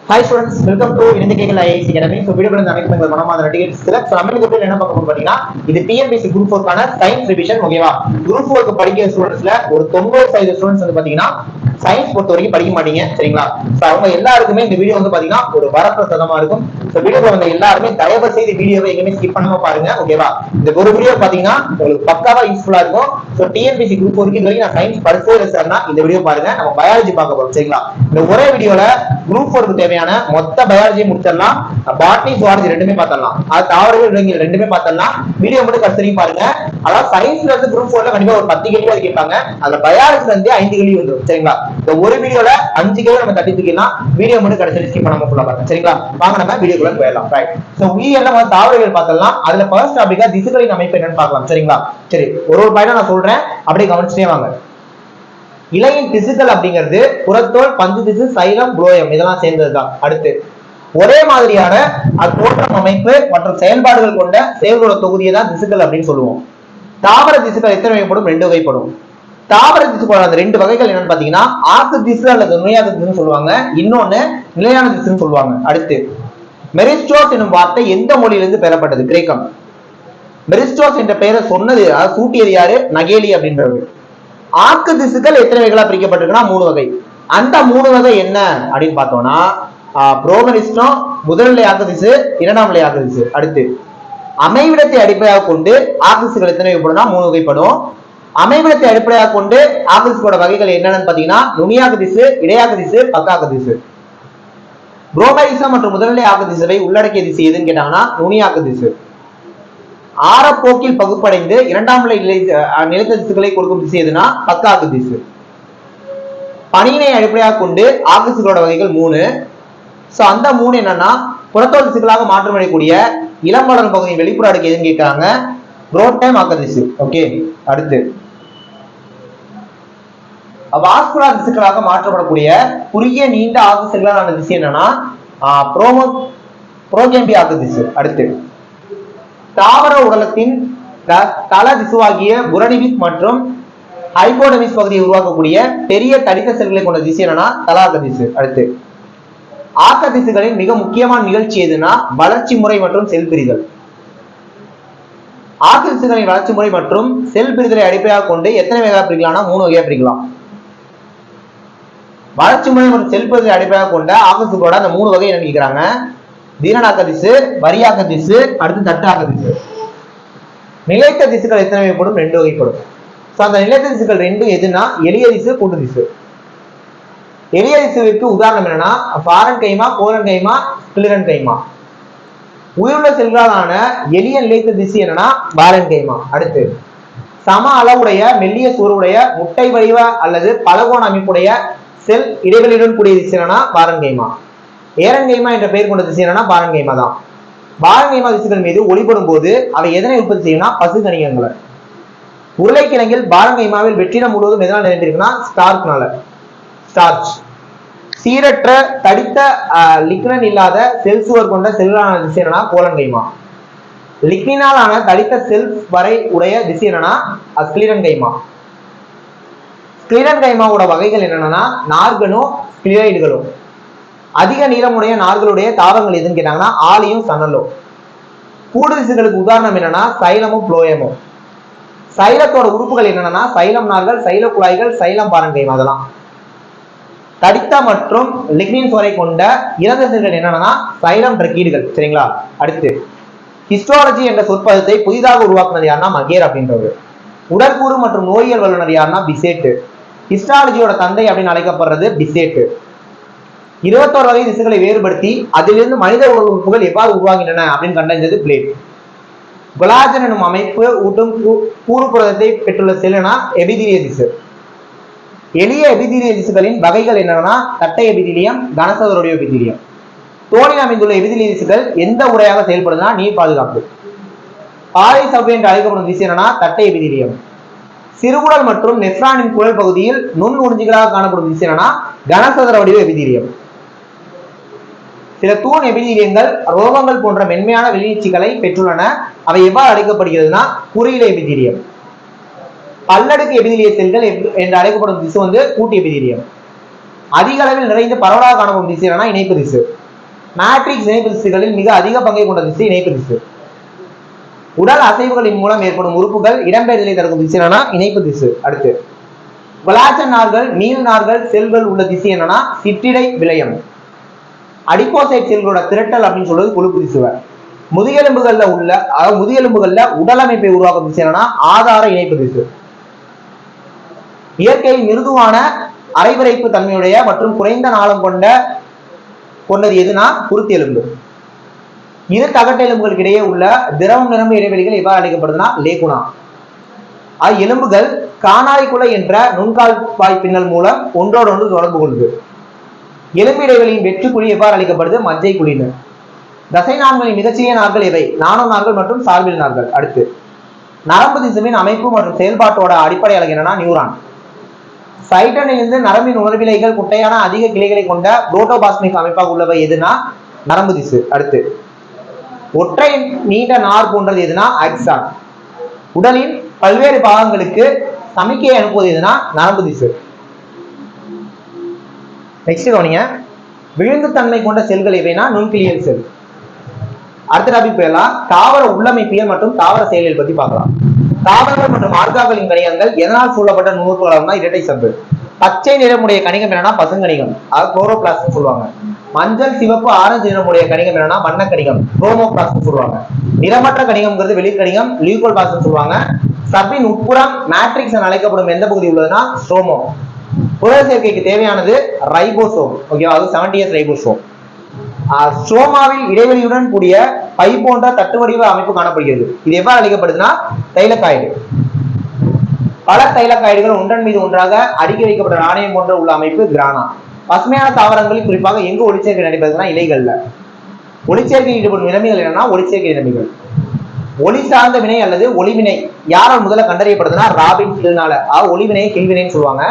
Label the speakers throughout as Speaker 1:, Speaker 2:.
Speaker 1: Hi students, welcome to Indicable IIT Academy. So video வந்து அனைத்து உங்கள் மனமார்ந்த நடிகர்கள். So நம்ம இந்த வீடியோல என்ன பார்க்க போறோம் பாத்தீங்கன்னா, இது TNPSC Group 4 க்கான சயின்ஸ் ரிவிஷன் ஓகேவா? Group 4 க்கு படிக்கிற ஸ்டூடண்ட்ஸ்ல ஒரு 90% ஸ்டூடண்ட்ஸ் வந்து பாத்தீங்கன்னா சயின்ஸ் பொறுத்த வரைக்கும் படிக்க மாட்டீங்க சரிங்களா? சோ அவங்க எல்லாருக்குமே இந்த வீடியோ வந்து பாத்தீங்கன்னா ஒரு வரப்பிரசாதமா இருக்கும். சோ வீடியோல வந்து எல்லாருமே தயவு செய்து வீடியோவை எங்கேயுமே ஸ்கிப் பண்ணாம பாருங்க ஓகேவா? இந்த ஒரு வீடியோ பாத்தீங்கன்னா உங்களுக்கு பக்காவா யூஸ்ஃபுல்லா இருக்கும். சோ TNPSC Group 4 க்கு இது வரைக்கும் நான் சயின்ஸ் படிச்சே இல்ல சார்னா இந்த வீடியோ பாருங்க. நம்ம பயாலஜி பார்க்க போறோம் சரிங்களா? இந்த ஒரே வீடியோல Group 4 க்கு தேவையான மொத்த பயாலஜி முடிச்சிடலாம். பாட்னி ஜுவாலஜி ரெண்டுமே பார்த்தறலாம். அது தாவரவியல் விலங்கியல் ரெண்டுமே பார்த்தறலாம். வீடியோ மட்டும் கடைசி பாருங்க. அதாவது சயின்ஸ்ல இருந்து Group 4ல கண்டிப்பா ஒரு 10 கேள்வி கேட்பாங்க. அதுல பயாலஜில இருந்து 5 கேள்வி வந்துரும் சரிங்களா? இந்த ஒரு வீடியோல 5 கேள்வி நம்ம தட்டி தூக்கிடலாம். வீடியோ மட்டும் கடைசி ஸ்கிப் பண்ணாம ஃபுல்லா பாருங்க சரிங்களா? வாங்க நம்ம வீடியோக்குள்ள போயிடலாம். ரைட். சோ உயிரியல்ல வந்து தாவரவியல் பார்த்தறலாம். அதுல ஃபர்ஸ்ட் டாபிக்கா திசுக்களின் அமைப்பு என்னன்னு பார்க்கலாம் சரிங்களா? சரி ஒரு பாயிண்டா நான் சொல்றேன். அப்படியே கவனிச்சுட்டே வாங்க. இலையின் திசுக்கள் அப்படிங்கிறது புறத்தோல், பந்து திசு, சைலம், புளோயம் இதெல்லாம் சேர்ந்ததுதான். அடுத்து ஒரே மாதிரியான தோற்றம், அமைப்பு மற்றும் செயல்பாடுகள் கொண்ட செயல்களோட தொகுதியை தான் திசுக்கள் அப்படின்னு சொல்லுவோம். தாவர திசுக்கள் எத்தனை வகைப்படும்? 2 வகைப்படும். தாவர திசுக்கள் அந்த 2 வகைகள் என்னன்னு பாத்தீங்கன்னா ஆக்கு திசு அல்லது நுழையாத திசுன்னு சொல்லுவாங்க. இன்னொன்னு நிலையான திசுன்னு சொல்லுவாங்க. அடுத்து மெரிஸ்டோஸ் என்னும் வார்த்தை எந்த மொழியிலிருந்து பெறப்பட்டது? கிரேக்கம். மெரிஸ்டோஸ் என்ற பெயரை சொன்னது சூட்டியது யாரு? நகேலி அப்படின்றது. ஆக்கு திசுக்கள் எத்தனை வகைகளா பிரிக்கப்பட்டிருக்குன்னா 3 வகை. அந்த 3 வகை என்ன அப்படின்னு பார்த்தோம்னா புரோமரிஸ்டம், முதல்நிலை ஆக்கு திசு, இரண்டாம் நிலை ஆக்கு திசு. அடுத்து அமைவிடத்தை அடிப்படையாக கொண்டு ஆக்கு திசுக்கள் எத்தனை வகைப்படும்னா 3 வகைப்படும். அமைவிடத்தை அடிப்படையாக கொண்டு ஆக்கு திசுக்களோட வகைகள் என்னன்னு பாத்தீங்கன்னா நுனியாக்கு திசு, இடையாக்கு திசு, பக்காக்கு திசு. புரோமரிசம் மற்றும் முதல்நிலை ஆக்கு திசுவை உள்ளடக்கிய திசு எதுன்னு கேட்டாங்கன்னா நுனியாக்கு திசு. ஆரப்போக்கில் பகுப்படைந்து இரண்டாம் நிலை நிலைத்த திசுக்களை கொடுக்கும் திசு எதுனா பக்காக்கு திசு. பணியினை அடிப்படையாக கொண்டு ஆக்கு திசுக்களோட வகைகள் 3. சோ அந்த 3 என்னன்னா புறத்தோல் திசுக்களாக மாற்றமடையக்கூடிய இளம் வளரும் பகுதியின் வெளிப்புற அடுக்கு எதுன்னு கேட்கிறாங்க? புரோட்டம் ஆக்கு திசு. ஓகே. அடுத்து வாஸ்குலர் திசுக்களாக மாற்றப்படக்கூடிய குறுகிய நீண்ட ஆக்கு திசுக்களான திசு என்னன்னா புரோகேம்பி ஆக்கு திசு. அடுத்து தாவர உடலத்தின் தள திசுவாகிய புரணிமிஸ் மற்றும் ஹைபோடமிஸ் பகுதியை உருவாக்கக்கூடிய பெரிய தடித்த செல்களை கொண்ட திசு என்னன்னா தலாக்க திசு. அடுத்து ஆக்க திசுகளின் மிக முக்கியமான நிகழ்ச்சி எதுனா வளர்ச்சி முறை மற்றும் செல் பிரிதல். ஆக்க திசுகளின் வளர்ச்சி முறை மற்றும் செல் பிரிதலை அடிப்படையாக கொண்டு எத்தனை வகையா பிரிக்கலாம்னா 3 வகையா பிரிக்கலாம். வளர்ச்சி முறை மற்றும் செல் பிரிதலை அடிப்படையாக கொண்ட ஆக்க திசுகளோட அந்த 3 வகை என்ன கேட்கிறாங்க? தீரனாக்க திசு, வரியாக்க திசு, அடுத்து தட்டாக்க திசு. நிலைத்த திசுக்கள் எத்தனை வகைப்படும்? 2 வகைப்படும். அந்த நிலைத்த திசுக்கள் 2 எதுனா எளிய திசு, கூட்டு திசு. எளிய திசுவிற்கு உதாரணம் என்னன்னா பாரன் கைமா, கோரன் கைமா, கிளிரன் கைமா. உயிருள்ள செல்களான எளிய நிலைத்த திசு என்னன்னா பாரன் கைமா. அடுத்து சம அளவுடைய மெல்லிய சூறுடைய முட்டை வடிவ அல்லது பலகோண அமைப்புடைய செல் இடைவெளியுடன் கூடிய திசு என்னன்னா பாரன் கைமா. ஏரன்கைமா என்ற பெயர் கொண்ட திசு என்னன்னா பாரன்கைமா தான். பாரன்கைமா திசுக்கள் மீது ஒளிபடும் போது அவை எதனை உற்பத்தி செய்யும்னா பசு கணிகங்களை. உருளைக்கிழங்கில் பாரன்கைமாவில் வெற்றிடம் முழுவதும் எதனால் நிறைந்திருக்குன்னா ஸ்டார்ச்னால. ஸ்டார்ச். சீரற்ற தடித்த லிக்னன் இல்லாத செல் சுவர் கொண்ட செல்லான திசு என்னன்னா கோலன்கைமா. லிக்னினால் ஆன தடித்த செல் வரை உடைய திசு என்னன்னா ஸ்கிலிரன்கைமா. ஸ்கிலிரன்கைமாவோட வகைகள் என்னன்னா நார்களும் ஸ்கிலிரைடுகளும். அதிக நீளமுடைய நார்களுடைய தாவரங்கள் எதுன்னு கேட்டாங்கன்னா ஆலியும் சணலும். கூடு திசுகளுக்கு உதாரணம் என்னன்னா சைலமும் புளோயமும். சைலத்தோட உறுப்புகள் என்னன்னா சைலம் நார்கள், சைல குழாய்கள், சைலம் பாரன்கைமா. அதெல்லாம் தடித்த மற்றும் லிக்னின் சுவரை கொண்ட இறந்த செல்கள் என்னன்னா சைலம் ட்ரக்கீடுகள் சரிங்களா? அடுத்து ஹிஸ்டாலஜி என்ற சொற்பதத்தை புதிதாக உருவாக்குனது யாருன்னா மகேர் அப்படின்றது. உடற்கூறு மற்றும் நோயியல் வல்லுநர் யாருன்னா பிசேட்டு. ஹிஸ்டாலஜியோட தந்தை அப்படின்னு அழைக்கப்படுறது பிசேட்டு. 21 வகை திசுக்களை வேறுபடுத்தி அதிலிருந்து மனித உடல் உறுப்புகள் எவ்வாறு உருவாகின்றன அப்படின்னு கண்டறிந்தது பிளேட். கொலாஜன் எனும் அமைப்பு ஊட்டும் கூறு புரதத்தை பெற்றுள்ள செல்னா எபிதீலிய திசு. எளிய எபிதீலிய திசுக்களின் வகைகள் என்னன்னா தட்டை எபிதீலியம், கனசதுரோடிய எபிதீலியம். தோலில் அமைந்துள்ள எபிதீலிய திசுக்கள் எந்த முறையாக செயல்படுதுன்னா நீர் பாதுகாப்பு. பாலை சவ்வு என்று அழைக்கப்படும் திசு என்னன்னா தட்டை எபிதீலியம். சிறுகுடல் மற்றும் நெஃப்ரானின் குழல் பகுதியில் நுண் உறிஞ்சிகளாக காணப்படும் திசு என்னன்னா கனசதுர வடிவ எபிதீலியம். சில தூண் எபிதீலியங்கள் ரோமங்கள் போன்ற மென்மையான வெளிநீட்சிகளை பெற்றுள்ளன. அவை எவ்வாறு அழைக்கப்படுகிறதுனா குறியில எபிதீலியம். பல்லடுக்கு எபிதீலிய செல்கள் என்று அழைக்கப்படும் திசு வந்து கூட்டு எபிதீலியம். அதிக அளவில் நிறைந்து பரவலாக காணப்படும் திசு என்னன்னா இணைப்பு திசு. மேட்ரிக்ஸ் இணைப்பு திசுகளில் மிக அதிக பங்கை கொண்ட திசு இணைப்பு திசு. உடல் அசைவுகளின் மூலம் ஏற்படும் உறுப்புகள் இடம்பெயர்தலை தடுக்கும் திசு என்னன்னா இணைப்பு திசு. அடுத்து கொலாஜன் நார்கள், மீள் நார்கள், செல்கள் உள்ள திசு என்னன்னா சிற்றிடை விளையம். அடிப்போசைட் செல்களோட திரட்டல் அப்படின்னு சொல்றது கொழுப்பு திசுவை. முதுகெலும்புகள்ல உடல் அமைப்பை உருவாக்கும் திசு என்னன்னா ஆதார இணைப்பு திசு. இயற்கையில் மிருதுவான அரைவிரைப்பு தன்மையுடைய மற்றும் குறைந்த நாளம் கொண்டது எதுனா குருத்தி எலும்பு. இரு தகட்ட எலும்புகளுக்கு இடையே உள்ள திரவம் நிரம்பு இடைவெளிகள் எவ்வாறு அழைக்கப்படுதுன்னா லேகுனா. எலும்புகள் காணாய் குலை என்ற நுண்கால் வாய் பின்னல் மூலம் ஒன்றோடு ஒன்று தொடர்பு கொள்ளுது. எலும்பு இடைவெளியின் வெற்று குழி எவ்வாறு அழைக்கப்படுது மஜ்ஜை குழின்னு. தசை நான்களின் மிகச்சிறிய நார்கள் எவை நானோ நார்கள் மற்றும் சார்பில் நார்கள். அடுத்து நரம்பு திசுவின் அமைப்பு மற்றும் செயல்பாட்டோட அடிப்படை அலகு என்னன்னா நியூரான். சைட்டனிலிருந்து நரம்பின் உணர்விலைகள் குட்டையான அதிக கிளைகளை கொண்ட புரோட்டோபாஸ்மிக் அமைப்பாக உள்ளவை எதுனா நரம்பு திசு. அடுத்து ஒற்றை நீண்ட நார் போன்றது எதுனா ஆக்சான். உடலின் பல்வேறு பாகங்களுக்கு சமிக்கையை அனுப்புவது எதுனா நரம்பு திசு. நெக்ஸ்ட் கவனிங்க, விழுந்து தன்மை கொண்ட செல்கள் எவைனா நுண்கிளியல் செல். அடுத்த டாபிக் போயிடலாம். தாவர உள்ளமைப்பியல் மற்றும் தாவர செயலியல் பத்தி பார்க்கலாம். தாவரங்கள் மற்றும் ஆர்காக்களின் கணிகங்கள் எதனால் சூழப்பட்ட நுண்ணுறுப்புகளாக இரட்டை சவ்வு. பச்சை நிறமுடைய கணிகம் என்னன்னா பசுங்கணிகம், அது குளோரோபிளாஸ்ட் சொல்லுவாங்க. மஞ்சள் சிவப்பு ஆரஞ்சு நிறமுடைய கணிகம் என்னன்னா வண்ண கணிகம், குரோமோபிளாஸ்ட் சொல்லுவாங்க. நிறமற்ற கணிகம்ங்கிறது வெளிக்கணிகம், லியூகோபிளாஸ்ட் சொல்லுவாங்க. சவ்வின் உட்புறம் மேட்ரிக்ஸ் என அழைக்கப்படும் எந்த பகுதி உள்ளதுன்னா ஸ்ட்ரோமோ. புரத சேர்க்கைக்கு தேவையானது ரைபோசோம். ஓகேவா, அது 70S ரைபோசோம். ஸ்ட்ரோமாவில் இடைவெளியுடன் கூடிய பை போன்ற தட்டு வடிவ அமைப்பு காணப்படுகிறது. இது எவ்வாறு அழைக்கப்படுதுன்னா தைலக்காய்டு. பல தைலக்காய்டுகள் ஒன்றன் மீது ஒன்றாக அடுக்கி வைக்கப்பட்ட நாணயம் போன்ற உள்ள அமைப்பு கிரானா. பசுமையான தாவரங்களில் குறிப்பாக எங்கு ஒளிச்சேர்க்கை நடைபெறுதுன்னா இலைகள்ல. ஒளிச்சேர்க்கை ஈடுபடும் நிலைமைகள் என்னன்னா ஒளிச்சேர்க்கை நிலைமைகள். ஒளி சார்ந்த வினை அல்லது ஒளிவினை யாரால் முதல்ல கண்டறியப்படுதுன்னா ராபின் ஹில்னால. ஒளிவினையை ஹில்வினைன்னு சொல்லுவாங்க.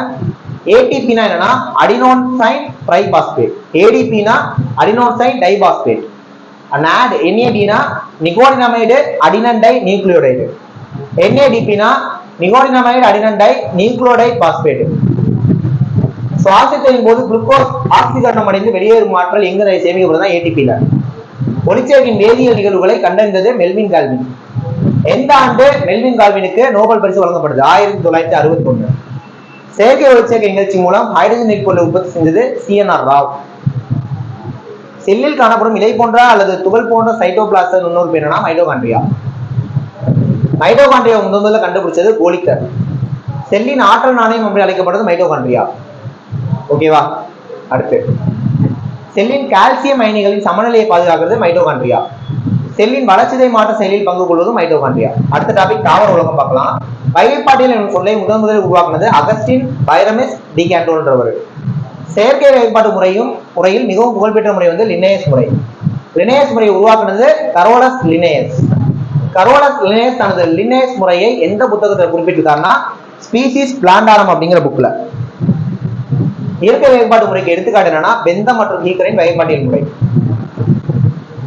Speaker 1: ஏடிபினா என்னன்னா அடினோசைன் ட்ரைபாஸ்பேட். ஏடிபினா அடினோசைன் டைபாஸ்பேட். NADனா நிகோடினமைடு அடினன் டை நியூக்ளியோடைடு. NADPனா nicotinamide adenine dinucleotide phosphate. சுவாசத்தின் போது குளுக்கோஸ் ஆக்சிகரணம் அடைந்து வெளியேறும் ஆற்றல் எங்க சேமிக்கப்படுதுன்னா ஏடிபில. ஒளிச்சேர்க்கையின் வேதியியல் நிகழ்வுகளை கண்டறிந்தது மெல்வின் கால்வின். எந்த ஆண்டு மெல்வின் கால்வினுக்கு நோபல் பரிசு வழங்கப்படுது? 1961. செயற்கை ஒளிச்சேர்க்கை நிகழ்ச்சி மூலம் ஹைட்ரஜன் நீர்ப்பொருளை உற்பத்தி செஞ்சது CNR ராவ். செல்லில் காணப்படும் இலை போன்ற அல்லது துகள் போன்ற சைட்டோபிளாஸ்ட் நுண்ணுறுப்பு என்னன்னா மைட்டோகாண்ட்ரியா. மைட்டோகாண்ட்ரியா முதல்ல கண்டுபிடிச்சது கோலிக்கர். செல்லின் ஆற்றல் நாணயம் அப்படி அழைக்கப்படுறது மைட்டோகாண்ட்ரியா. ஓகேவா, அடுத்து செல்லின் கால்சியம் அயனிகளின் சமநிலையை பாதுகாக்கிறது மைட்டோகாண்ட்ரியா. செல்லின் வளர்ச்சிதை மாற்ற செயலில் பங்கு கொள்வது மைட்டோகாண்ட்ரியா. அடுத்த டாபிக் தாவர உலகம் பார்க்கலாம். வகைப்பாட்டியல் என்ற சொல்லை முதலில் உருவாக்குனது அகஸ்டின் பைரமிஸ் டிகாண்டோன்றவர். செயற்கை வகைப்பாட்டு முறையில் மிகவும் புகழ்பெற்ற முறை வந்து லினேயஸ் முறை. லினேயஸ் முறையை உருவாக்குனது கரோலஸ் லினேயஸ். கரோலஸ் லினேயஸ் தனது லினேயஸ் முறையை எந்த புத்தகத்தில் குறிப்பிட்டிருக்காருன்னா ஸ்பீசிஸ் பிளான்டாரம் அப்படிங்கிற புக்ல. இயற்கை வகைப்பாட்டு முறைக்கு எடுத்துக்காட்டு என்னன்னா பெந்தம் மற்றும் ஹீக்கரின் வகைப்பாட்டியல் முறை.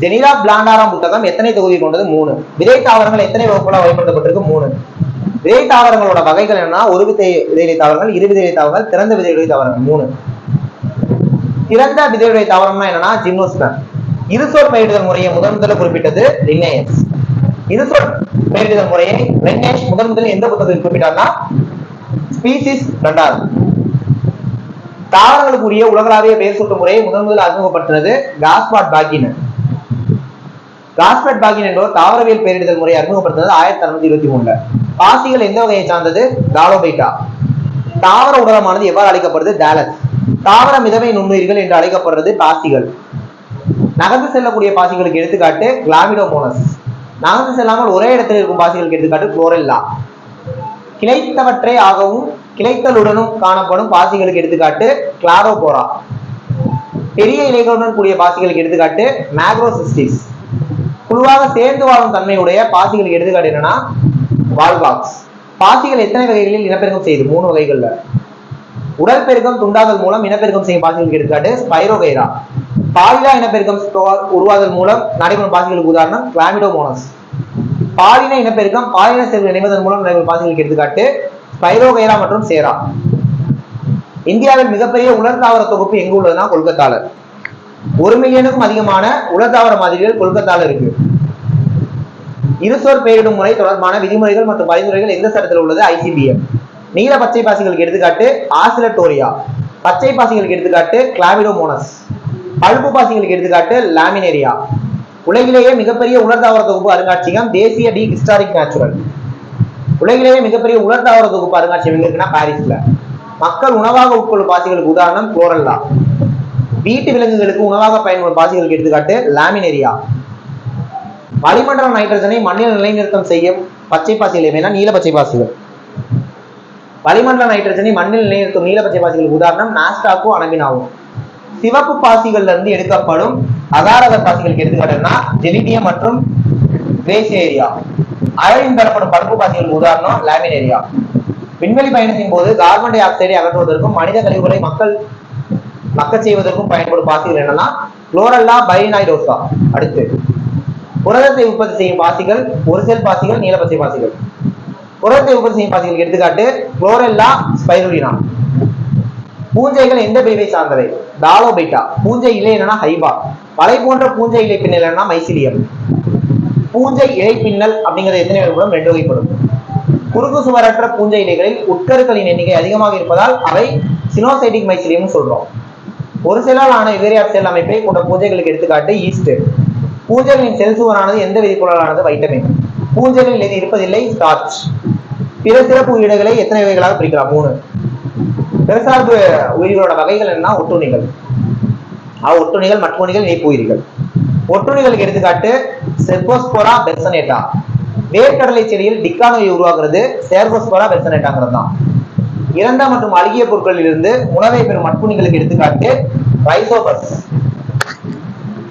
Speaker 1: ஜெனிரா பிளாண்டாரம் புத்தகம் எத்தனை தொகுதி கொண்டது? 3. விதை தாவரங்கள் எத்தனை வகுப்புகளாக வகைப்படுத்தப்பட்டிருக்கு? 3. விதை தாவரங்களோட வகைகள் என்னன்னா ஒரு விதை தாவரங்கள், இரு விதை தாவரங்கள், திறந்த விதை தாவரங்கள் 3. திறந்த விதை தாவரம்னா என்னன்னா ஜிம்னோஸ்பேம். இருசோர் பயிரிடுதல் முறையை முதலில் குறிப்பிட்டது லினேயஸ். இருசோர் பயிரிடுதல் முறையை லினேயஸ் முதலில் எந்த புத்தகத்தில் குறிப்பிட்டார்னா ஸ்பீசிஸ் பிளான்டாரம். தாவரங்களுக்கு உரிய உலகளாவிய பெயர் சூட்டும் முறையை முதலில் அறிமுகப்படுத்தினது காஸ்பார்ட் பாகின். காஸ்பர்ட் பாகின் என்பவர் தாவரவியல் பெயரிடுதல் முறையை அறிமுகப்படுத்தினது 1623. பாசிகள் எந்த வகையை சார்ந்தது? காலோபைட்டா. தாவர உடலமானது எவ்வாறு அழைக்கப்படுது? டாலஸ். தாவர மிதவை நுண்ணுயிர்கள் என்று அழைக்கப்படுறது பாசிகள். நகர்ந்து செல்லக்கூடிய பாசிகளுக்கு எடுத்துக்காட்டு கிளாமிடோமோனஸ். நகர்ந்து செல்லாமல் ஒரே இடத்தில் இருக்கும் பாசிகளுக்கு எடுத்துக்காட்டு குளோரெல்லா. கிளைத்தவற்றை ஆகவும் கிளைத்தலுடனும் காணப்படும் பாசிகளுக்கு எடுத்துக்காட்டு கிளாரோபோரா. பெரிய இலைகளுடன் கூடிய பாசிகளுக்கு எடுத்துக்காட்டு மேக்ரோசிஸ்டிஸ். குழுவாக சேர்ந்து வாழும் தன்மையுடைய பாசிகளுக்கு எடுத்துக்காட்டு என்னன்னா வால்பாக்ஸ். பாசிகள் எத்தனை வகைகளில் இனப்பெருக்கம் செய்யுது? 3 வகைகள்ல. உடல் பெருக்கம் துண்டாதல் மூலம் இனப்பெருக்கம் செய்யும் பாசிகளுக்கு எடுத்துக்காட்டு ஸ்பைரோகைரா. பாலினா இனப்பெருக்கம் உருவாதல் மூலம் நடைபெறும் பாசிகளுக்கு உதாரணம் கிளாமிடோமோனஸ். பாலின இனப்பெருக்கம் பாலின செல்கள் இணைவதன் மூலம் நடைபெறும் பாசிகளுக்கு எடுத்துக்காட்டு ஸ்பைரோகைரா மற்றும் சேரா. இந்தியாவில் மிகப்பெரிய உலர்தாவர தொகுப்பு எங்க உள்ளதுன்னா கொல்கத்தால. 1 மில்லியனுக்கும் அதிகமான உலர்தாவர மாதிரிகள் கொல்கத்தால இருக்கு. இருசோர் பெயரிடும் முறை தொடர்பான விதிமுறைகள் மற்றும் பரிந்துரைகள் எந்த சட்டத்தில் உள்ளது? ICBM. நீல பச்சை பாசிகளுக்கு எடுத்துக்காட்டு ஆசிலட்டோரியா. பச்சை பாசிகளுக்கு எடுத்துக்காட்டு கிளாவிடோமோனஸ். பழுப்பு பாசிகளுக்கு எடுத்துக்காட்டு லாமினேரியா. உலகிலேயே மிகப்பெரிய உலர்தாவர தொகுப்பு அருங்காட்சியகம் தேசிய டி ஹிஸ்டாரிக் நேச்சுரல். உலகிலேயே மிகப்பெரிய உலர்தாவர தொகுப்பு அருங்காட்சியகம் எங்க இருக்குன்னா பாரிஸ்ல. மக்கள் உணவாக உட்கொள்ளும் பாசிகளுக்கு உதாரணம் குளோரெல்லா. வீட்டு விலங்குகளுக்கு உணவாக பயன்படும் பாசிகளுக்கு எடுத்துக்காட்டு லாமினேரியா. வளிமண்டல நைட்ரஜனை மண்ணில் நிலைநிறுத்தம் செய்யும் பச்சை பாசிகள் எவைனா நீல பச்சை பாசிகள். வளிமண்டல நைட்ரஜனை மண்ணில் நிலைநிறுத்தும் நீல பச்சை பாசிகளுக்கு உதாரணம் நாஸ்டாக்கும் அனபினாவும். சிவப்பு பாசிகள்ல இருந்து எடுக்கப்படும் அகாரக பாசிகளுக்கு எடுத்துக்காட்டுன்னா ஜெலிடியம் மற்றும் கிரேசேரியா. அயனின் பெறப்படும் பருப்பு பாசிகளுக்கு உதாரணம் லாமினேரியா. விண்வெளி பயணத்தின் போது கார்பன் டை ஆக்சைடை அகற்றுவதற்கும் மனித கழிவுகளை மக்க செய்வதற்கும் பயன்படும் பாசிகள் என்னன்னா குளோரெல்லா பைரினாய்டோசா. அடுத்து புரதத்தை உற்பத்தி செய்யும் பாசிகள் ஒரு செல் பாசிகள் நீல பச்சை பாசிகள். புரதத்தை உற்பத்தி செய்யும் பாசிகளுக்கு எடுத்துக்காட்டு குளோரெல்லா ஸ்பைருலினா. பூஞ்சைகள் எந்த பிரிவை சார்ந்தவை? டாலோபைட்டா. பூஞ்சை இலை என்னன்னா ஹைபா. வலை போன்ற பூஞ்சை இலை பின்னல் என்னன்னா மைசிலியம். பூஞ்சை இலை பின்னல் அப்படிங்கிறது எத்தனை வகைப்படும்? 2 வகைப்படும். குறுக்கு சுவரற்ற பூஞ்சை இலைகளில் உட்கருக்களின் எண்ணிக்கை அதிகமாக இருப்பதால் அவை சினோசைட்டிக் மைசிலியம் சொல்றோம். ஒரு செல்லால் ஆன யுகேரியாட் செல் அமைப்பை கொண்ட பூஞ்சைகளுக்கு எடுத்துக்காட்டு ஈஸ்ட். பூஞ்சைகளின் செல் சுவரானது எந்த வேதிப்பொருளானது? வைட்டமின். பூஞ்சைகளில் எது இருப்பதில்லை? ஸ்டார்ச். பிற சிறப்பு உயிரினங்களை எத்தனை வகைகளாக பிரிக்கலாம்? 3. பிறசார்பு உயிரிகளோட வகைகள் என்ன? ஒட்டுண்ணிகள். ஒட்டுண்ணிகள், மட்புண்ணிகள், இணைப்பு உயிரிகள். ஒட்டுண்ணிகளுக்கு எடுத்துக்காட்டு செர்கோஸ்போரா பெர்சனேட்டா. வேர்க்கடலை செடியில் டிக்கா நோயை உருவாக்குறது சேர்கோஸ்போரா பெர்சனேட்டாங்கிறது தான். இறந்த மற்றும் அழுகிய பொருட்களில் இருந்து உணவை பெறும் மட்புண்ணிகளுக்கு எடுத்துக்காட்டு ரைசோபஸ்.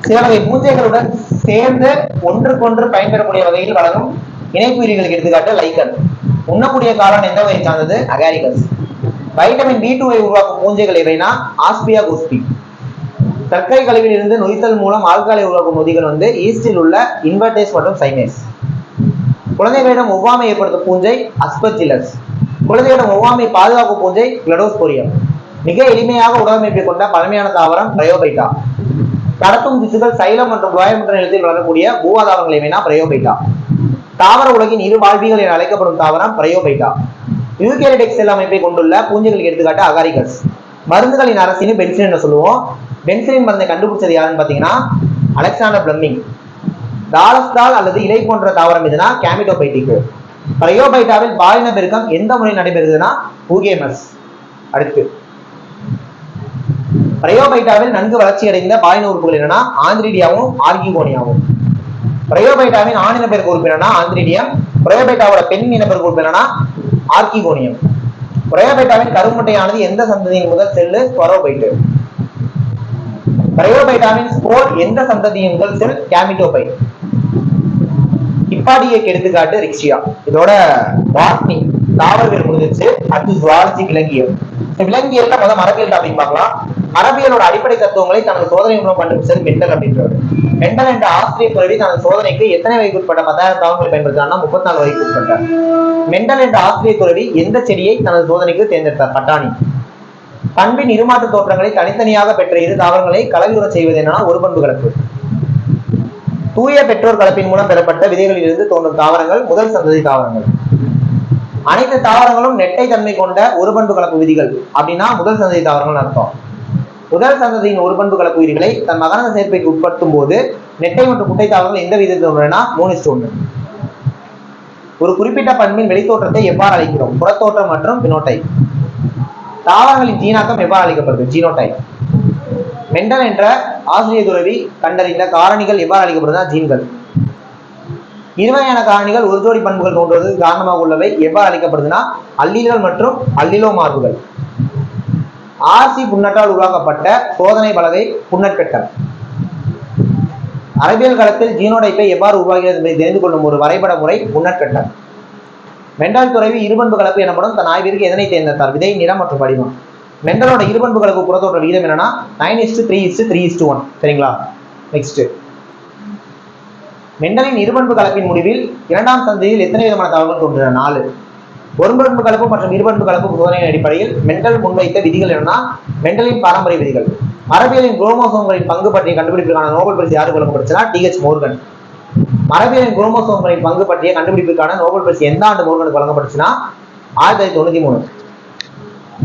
Speaker 1: சில வகை பூஞ்சைகளுடன் சேர்ந்து ஒன்றுக்கொன்று பயன்பெறக்கூடிய வகையில் வளரும் இணைப்பு உயிரிகளுக்கு எடுத்துக்காட்டு லைக்கன். உண்ணக்கூடிய காளான் எந்த வகை சார்ந்தது? அகாரிகஸ். வைட்டமின் B2 உருவாக்கும் பூஞ்சைகள் எவைனா ஆஸ்பியா குஸ்பி. சர்க்கரை கழிவில் இருந்து நொய்த்தல் மூலம் ஆல்கஹாலை உருவாக்கும் நொதிகள் ஈஸ்டில் உள்ள இன்வெர்டேஸ் மற்றும் சைனேஸ். குழந்தைகளிடம் ஒவ்வாமை ஏற்படுத்தும் பூஞ்சை அஸ்பர்ஜிலஸ். குழந்தைகளிடம் ஒவ்வாமை பாதுகாக்கும் பூஞ்சை கிளடோஸ்போரியம். மிக எளிமையாக உடலமைப்பை கொண்ட பழமையான தாவரம் பிரயோபைட்டா. கடத்தும் திசுகள் சைலம் மற்றும் குளோயமற்ற நிலத்தில் வளரக்கூடிய பூவாதாரங்கள் எவைனா பிரயோபைட்டா. தாவர உலகின் இரு வாழ்விகள் என அழைக்கப்படும் தாவரம் பிரயோபைட்டா. யூகேரியோடிக் செல் அமைப்பை கொண்டுள்ள பூஞ்சைகளுக்கு எடுத்துக்காட்டு அகாரிகஸ். மருந்துகளின் அரசின்னு பென்சிலின் சொல்லுவோம். பென்சிலின் மருந்தை கண்டுபிடிச்சது யாருன்னு பாத்தீங்கன்னா அலெக்சாண்டர் பிளமிங். டாலஸ்டால் அல்லது இலை போன்ற தாவரம் எதுனா கேமிடோபைட்டிக். பிரயோபைட்டாவில் பாலின பெருக்கம் எந்த முறையில் நடைபெறுதுன்னா ஊகேமஸ். அடுத்து பிரயோபைட்டாவில் நன்கு வளர்ச்சி அடைந்த பாலின உறுப்புகள் என்னன்னா ஆந்திரிடியாவும் ஆர்கிகோனியாவும். பிரயோபைட்டாவின் ஆண் இனப்பெருக்க உறுப்பு என்னன்னா ஆந்திரிடியம். பிரயோபைட்டாவோட பெண் இனப்பெருக்க உறுப்பு என்னன்னா ஆர்கிகோனியம். பிரயோபைட்டாவின் கருமுட்டையானது எந்த சந்ததியின் முதல் செல்லு? ஸ்போரோபைட்டு. பிரயோபைட்டாவின் ஸ்போர் எந்த சந்ததியின் முதல் செல்? கேமிட்டோபை. ஹிப்பாடியைக்கு எடுத்துக்காட்டு ரிக்ஷியா. இதோட பாட்னி தாவரவியல் முடிஞ்சிச்சு. அடுத்து ஜுவாலஜி விலங்கியல். விலங்கியல்ல முதல் மரபியல் டாபிக் பார்க்கலாம். மரபியலோட அடிப்படை தத்துவங்களை தனது சோதனை மூலம் கண்டுபிடிச்சது மெண்டல் அப்படின்றது. மெண்டல் என்ற ஆஸ்திரிய துறவி தனது சோதனைக்கு எத்தனை வகைக்குட்பட்ட 10,000 தாவரங்களை பயன்படுத்தினார்? 34 வகைக்கு உட்பட்டார். மெண்டல் என்ற ஆஸ்திரிய துறவி எந்த செடியை தனது சோதனைக்கு தேர்ந்தெடுத்தார்? பட்டாணி. பண்பின் இருமாற்று தோற்றங்களை தனித்தனியாக பெற்ற இரு தாவரங்களை கலவியுற செய்வது என்னன்னா ஒரு பண்பு கலப்பு. தூய பெற்றோர் கலப்பின் மூலம் பெறப்பட்ட விதைகளில் இருந்து தோன்றும் தாவரங்கள் முதல் சந்ததி தாவரங்கள். அனைத்து தாவரங்களும் நெட்டை தன்மை கொண்ட ஒரு பண்பு கலப்பு விதிகள் அப்படின்னா முதல் சந்ததி தாவரங்கள் அர்த்தம். முதல் சந்ததியின் ஒரு பண்பு கலப்பு உயிரிகளை தன் மகரந்த சேர்ப்பைக்கு உட்படுத்தும் போது நெட்டை மற்றும் குட்டை தாவரங்கள் எந்த விதத்தில் 3:1. ஒரு குறிப்பிட்ட பண்பின் வெளித்தோற்றத்தை எவ்வாறு அழைக்கிறோம்? புறத்தோற்றம் மற்றும் பினோடைப். தாவரங்களின் ஜீனாக்கம் எவ்வாறு அழைக்கப்படுது? ஜீனோடைப். மெண்டல் என்ற ஆசிரிய துறவி கண்டறிந்த காரணிகள் எவ்வாறு அழைக்கப்படுதுன்னா ஜீன்கள். இருவகையான காரணிகள் ஒரு ஜோடி பண்புகள் தோன்றுவதற்கு காரணமாக உள்ளவை எவ்வாறு அழைக்கப்படுதுன்னா அல்லீல்கள் மற்றும் அல்லிலோ மார்புகள். ஆர்சி புன்னட்டால் உருவாக்கப்பட்ட சோதனை பலகை புன்னட்கட்டம். அரபியல் களத்தில் ஜீனோடைப்பை எவ்வாறு உருவாகிறது என்பதை தெரிந்து கொள்ளும் ஒரு வரைபட முறை புன்னட்கட்டம். மெண்டல் துறவி இருபண்பு கலப்பு எனப்படும் தன் ஆய்விற்கு எதனை தேர்ந்தெடுத்தார்? விதை, நிறம் மற்றும் வடிவம். மெண்டலோட இருபண்பு கலப்பு புறத்தோற்ற விகிதம் என்னன்னா 9:3:3:1. சரிங்களா? நெக்ஸ்ட் மெண்டலின் இருபண்பு கலப்பின் முடிவில் இரண்டாம் சந்ததியில் எத்தனை விதமான தாவரங்கள் தோன்றின? 4. ஒருபண்பு கலப்பு மற்றும் இருபண்பு கலப்பு சோதனையின் அடிப்படையில் மெண்டல் முன்வைத்த விதிகள் என்னன்னா மெண்டலின் பாரம்பரிய விதிகள். மரபியலின் குரோமோசோம்களின் பங்கு பற்றிய கண்டுபிடிப்புக்கான நோபல் பரிசு யாருக்கு வழங்கப்பட்டுச்சுன்னா டிஹெச் மோர்கன். மரபியலின் குரோமோசோம்களின் பங்கு பற்றிய கண்டுபிடிப்புக்கான நோபல் பரிசு எந்த ஆண்டு மோர்கனுக்கு வழங்கப்பட்டுச்சுன்னா 1993.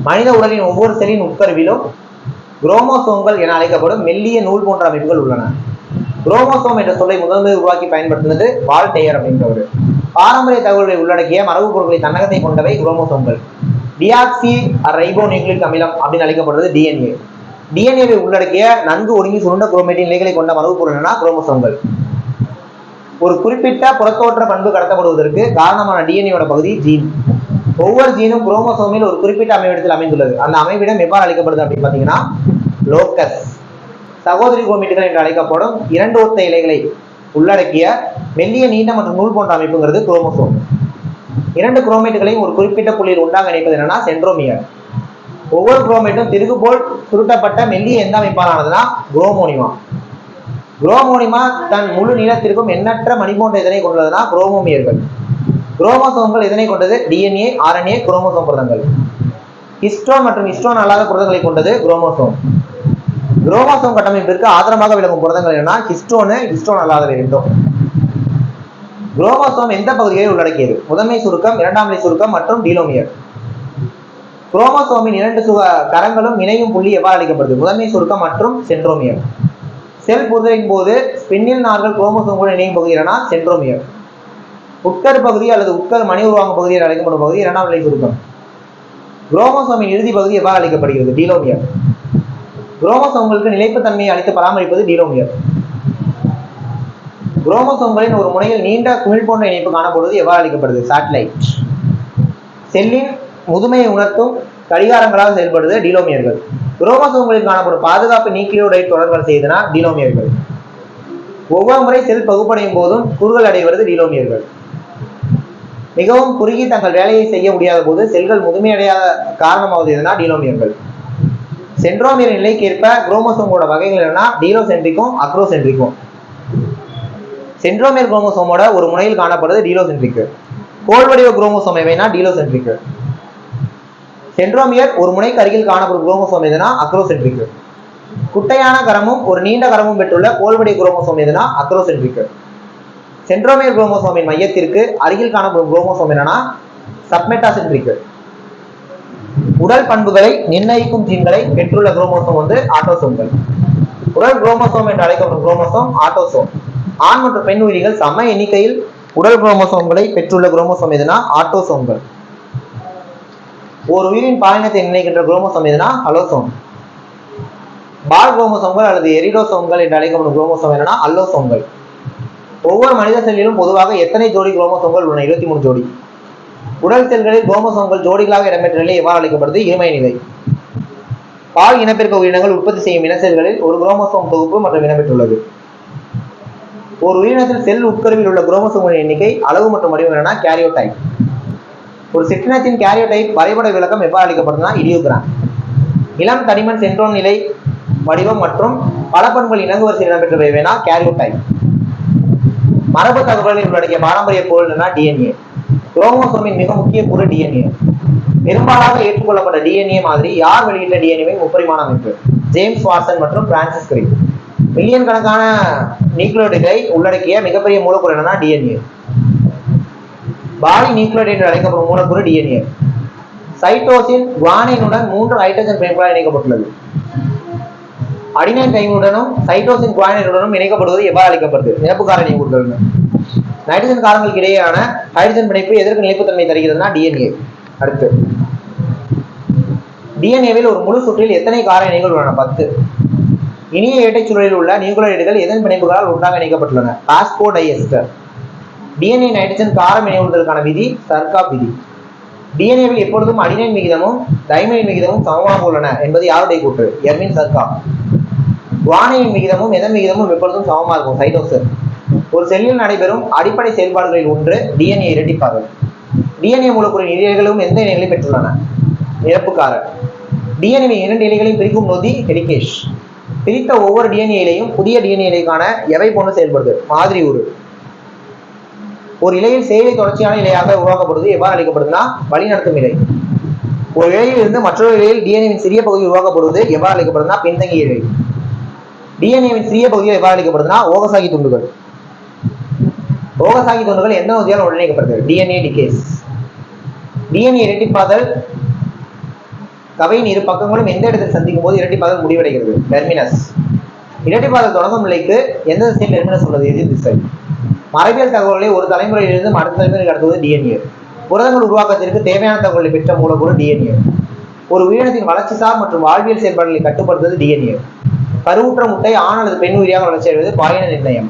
Speaker 1: மனித உடலின் ஒவ்வொரு செல்லின் உட்கருவிலும் குரோமோசோம்கள் என அழைக்கப்படும் மெல்லிய நூல் போன்ற அமைப்புகள் உள்ளன. குரோமோசோம் என்ற சொல்லை முதன்மை உருவாக்கி பயன்படுத்தினது வால்டேயர் அப்படின்றவர். பாரம்பரிய தகவல்களை உள்ளடக்கிய மரபு பொருட்களை தன்னகத்தை கொண்டவை குரோமோசோம்கள். டிஆக்சி ரைபோ நியூக்ளிக் அமிலம் அப்படின்னு அழைக்கப்படுறது டிஎன்ஏ. டிஎன்ஏவை உள்ளடக்கிய நன்கு ஒடுங்கி சுருண்ட குரோமேட்டின் நிலைகளை கொண்ட மரபு பொருள் என்னன்னா குரோமோசோம்கள். ஒரு குறிப்பிட்ட புறத்தோற்ற பண்பு கடத்தப்படுவதற்கு காரணமான டிஎன்ஏவோட பகுதி ஜீன். ஒவ்வொரு ஜீனும் குரோமோசோமில் ஒரு குறிப்பிட்ட அமைவிடத்தில் அமைந்துள்ளது. அந்த அமைவிடம் எவ்வாறு அழைக்கப்படுது அப்படின்னு பாத்தீங்கன்னா லோக்கஸ். சகோதரி குரோமேட்டுகள் என்று அழைக்கப்படும் 2 ஒத்த இலைகளை உள்ளடக்கிய மெல்லிய நீண்ட மற்றும் நூல் போன்ற அமைப்புங்கிறது குரோமோசோம். 2 குரோமேட்டுகளையும் ஒரு குறிப்பிட்ட புள்ளியில் ஒன்றாக இணைப்பது என்னன்னா சென்ட்ரோமியர். ஒவ்வொரு குரோமேட்டும் திருகு போல் சுருட்டப்பட்ட மெல்லிய எந்த அமைப்பால் ஆனதுன்னா குரோமோனிமா. குரோமோனிமா தன் முழு நீளத்திற்கும் எண்ணற்ற மணி போன்ற இதனை கொண்டதுன்னா குரோமோமியர்கள். குரோமோசோம்கள் இதனை கொண்டது டிஎன்ஏ, ஆர்என்ஏ, குரோமோசோம் புரதங்கள். ஹிஸ்டோன் மற்றும் ஹிஸ்டோன் அல்லாத புரதங்களை கொண்டது குரோமோசோம். குரோமோசோம் கட்டமைப்பிற்கு ஆதாரமாக விளங்கும் புரதங்கள் என்னன்னா ஹிஸ்டோன் அல்லாதவை இரண்டும். குரோமோசோம் எந்த பகுதிகளை உள்ளடக்கியது? முதன்மை சுருக்கம், இரண்டாம் நிலை சுருக்கம் மற்றும் டீலோமியர். குரோமோசோமின் 2 கரங்களும் இணையும் புள்ளி எவ்வாறு அழைக்கப்படுது? முதன்மை சுருக்கம் மற்றும் சென்ட்ரோமியர். செல் புரிதலின் போது ஸ்பின்னில் நார்கள் குரோமோசோம்களுடன் இணையும் பகுதி என்னன்னா சென்ட்ரோமியர். உட்கரு பகுதி அல்லது உட்கரு மணி உருவாகும் பகுதி என அழைக்கப்படும் பகுதி இரண்டாம் நிலை சுருக்கம். குரோமோசோமின் இறுதி பகுதி எவ்வாறு அழைக்கப்படுகிறது? டீலோமியர். குரோமோசோம்களுக்கு நிலைப்புத்தன்மையை அளித்து பராமரிப்பது டீலோமியர். குரோமோசோம்களின் ஒரு முனையில் நீண்ட குமிழ் போன்ற இணைப்பு காணப்படுவது எவ்வாறு அழைக்கப்படுது? சாட்டலைட். செல்லின் முதுமையை உணர்த்தும் கடிகாரங்களாக செயல்படுவது டீலோமியர்கள். குரோமோசோம்களில் காணப்படும் பாதுகாப்பு நியூக்ளியோடைட் தொடர்பு செய்தனா டீலோமியர்கள். ஒவ்வொரு முறை செல் பகுப்படையும் போதும் குறுகல் அடைவது டீலோமியர்கள். மிகவும் குறுகி தங்கள் வேலையை செய்ய முடியாத போது செல்கள் முதுமையடையாத காரணமாவது எதுனா டீலோமியர்கள். சென்ட்ரோமியர் நிலைக்கேற்ப குரோமோசோமோட வகைகள் என்னன்னா டீலோசென்ட்ரிக்கும் அக்ரோசென்ட்ரிக்கும். சென்ட்ரோமியர் குரோமோசோமோட ஒரு முனையில் காணப்படுவது டீலோசென்ட்ரிக். கோல் வடிவ குரோமோசோம் எவைனா டீலோசென்ட்ரிக். சென்ட்ரோமியர் ஒரு முனைக்கு அருகில் காணப்படும் குரோமோசோம் எதுனா அக்ரோசென்ட்ரிக். குட்டையான கரமும் ஒரு நீண்ட கரமும் பெற்றுள்ள கோல் வடிவ குரோமோசோம் எதுனா அக்ரோசென்ட்ரிக். சென்ட்ரோமியர் குரோமோசோமின் மையத்திற்கு அருகில் காணப்படும் குரோமோசோம் என்னன்னா சப்மெட்டாசென்ட்ரிக். உடல் பண்புகளை நிர்ணயிக்கும் ஜீன்களை பெற்றுள்ள குரோமோசோம் ஆட்டோசோம்கள். உடல் குரோமோசோம் என்று அழைக்கப்படும் குரோமோசோம் ஆட்டோசோம். ஆண் மற்றும் பெண் உயிரிகள் சம எண்ணிக்கையில் உடல் குரோமோசோம்களை பெற்றுள்ள குரோமோசோம் எதுனா ஆட்டோசோம்கள். ஒரு உயிரின் பாலினத்தை நிர்ணயிக்கின்ற குரோமோசோம் எதுனா அலோசோம். பால் குரோமோசோம்கள் அல்லது எரிடோசோம்கள் என்று அழைக்கப்படும் குரோமோசோம் என்னன்னா அல்லோசோம்கள். ஒவ்வொரு மனித செல்லிலும் பொதுவாக எத்தனை ஜோடி குரோமோசோம்கள் உள்ளன? 23 ஜோடி. உடல் செல்களில் குரோமோசோம்கள் ஜோடிகளாக இடம்பெற்ற நிலை எவ்வாறு அழைக்கப்படுது? இருமை நிலை. பால் இனப்பெருக்க உயிரினங்கள் உற்பத்தி செய்யும் இன செல்களில் ஒரு குரோமோசோம் தொகுப்பு மற்றும் இடம்பெற்றுள்ளது. ஒரு உயிரினத்தில் செல் உட்கருவில் உள்ள குரோமோசோம்களின் எண்ணிக்கை, அளவு மற்றும் வடிவம் என்னன்னா கேரியோடைப். ஒரு சிற்றினத்தின் கேரியோடைப் வரைபட விளக்கம் எவ்வாறு அளிக்கப்படுதுன்னா இடியோகிராம். இளம் தடிமன் சென்ட்ரோன் நிலை வடிவம் மற்றும் பல பண்புகள் இணங்குவரிசையில் இடம்பெற்றவை வேணா கேரியோடைப். மரபு தகவல்களில் உள்ளடக்கிய பாரம்பரிய பொருள் என்னன்னா டிஎன்ஏ. குரோமோசோமின் மிக முக்கிய கூறு டிஎன்ஏ. பெரும்பாலாக ஏற்றுக்கொள்ளப்பட்ட டிஎன்ஏ மாதிரி யார் வெளியிட்ட டிஎன்ஏ முப்பரிமாண அமைப்பு? ஜேம்ஸ் வாட்சன் மற்றும் பிரான்சிஸ் கிரிக். மில்லியன் கணக்கான நியூக்ளியோடைடுகளை உள்ளடக்கிய மிகப்பெரிய மூலக்கூறு என்னன்னா டிஎன்ஏ. பாலி நியூக்ளியோடைடு என்று அழைக்கப்படும் மூலக்கூறு டிஎன்ஏ. சைட்டோசின் குவானினுடன் 3 ஹைட்ரஜன் பிணைப்புகளால் இணைக்கப்பட்டுள்ளது. அடினைன் தைமுடனும் சைட்டோசின் குவானினுடனும் இணைக்கப்படுவது எவ்வாறு அழைக்கப்படுது? நிரப்பு காரணி கூறுகள். நைட்ரஜன் காரங்களுக்கு இடையேயான ஹைட்ரஜன் பிணைப்பு எதற்கு நிலைப்புத்தன்மை தருகிறதுனா டிஎன்ஏ. அடுத்து டிஎன்ஏவில் ஒரு முழு சுற்றில் எத்தனை கார இணைகள் உள்ளன? 10. இனிய ஏட்டை சூழலில் உள்ள நியூக்ளியோடைடுகள் எதன் பிணைப்புகளால் ஒன்றாக இணைக்கப்பட்டுள்ளன? பாஸ்போடைஎஸ்டர். டிஎன்ஏ நைட்ரஜன் காரம் இணைவதற்கான விதி சர்காப் விதி. டிஎன்ஏவில் எப்பொழுதும் அடினைன் விகிதமும் தைமைன் விகிதமும் சமமாக உள்ளன என்பது யாருடைய கூற்று? எர்வின் சர்காப். குவானையின் விகிதமும் எதன் விகிதமும் எப்பொழுதும் சமமாக இருக்கும்? சைட்டோசர். ஒரு செல்லில் நடைபெறும் அடிப்படை செயல்பாடுகளில் ஒன்று டிஎன்ஏ இரட்டிப்பாகும். டிஎன்ஏ மூலக்கூறின் இழைகளும் எந்த இணைகளை பெற்றுள்ளன? நிரப்புக்காரர். டிஎன்ஏ 2 இலைகளையும் பிரிக்கும் நொதி ஹெலிகேஸ். பிரித்த ஒவ்வொரு டிஎன்ஏ இலையும் புதிய டிஎன்ஏ இலைக்கான எவை போன்று செயல்படுது? மாதிரி உரு. ஒரு இலையில் செயலி தொடர்ச்சியான இலையாக உருவாக்கப்படுவது எவ்வாறு அழைக்கப்படுதுன்னா வழிநடத்தும் இலை. ஒரு இலையில் இருந்து மற்றொரு இலையில் டிஎன்ஏவின் சிறிய பகுதி உருவாக்கப்படுவது எவ்வாறு அழைக்கப்படுதுன்னா பின்தங்கிய இலை. டிஎன்ஏவின் சிறிய பகுதியில் எவ்வாறு அழைக்கப்படுதுன்னா ஓகசாகி துண்டுகள். ஓகசாகி துண்டுகள் எந்த நொதியால் ஒன்றிணைக்கப்படுது? DNA ligase. டிஎன்ஏ இரட்டிப்பாதல் கவையின் இரு பக்கங்களும் எந்த இடத்தில் சந்திக்கும் போது இரட்டிப்பாதல் முடிவடைகிறது? டெர்மினஸ். இரட்டிப்பாதல் தொடங்கும் நிலைக்கு எந்த திசையில் டெர்மினஸ் உள்ளது? எதிர் திசை. மரபியல் தகவல்களை ஒரு தலைமுறையிலிருந்து அடுத்த தலைமுறை கடத்துவது டிஎன்ஏ. புரதங்கள் உருவாக்கத்திற்கு தேவையான தகவல்களை பெற்ற மூலக்கூறு டிஎன்ஏ. ஒரு உயிரினத்தின் வளர்ச்சிசார் மற்றும் வாழ்வியல் செயல்பாடுகளை கட்டுப்படுத்துவது டிஎன்ஏ. கருவுற்ற முட்டை ஆண் அல்லது பெண் உயிரியாக வளர்ச்சி அடைவது பாலின நிர்ணயம்.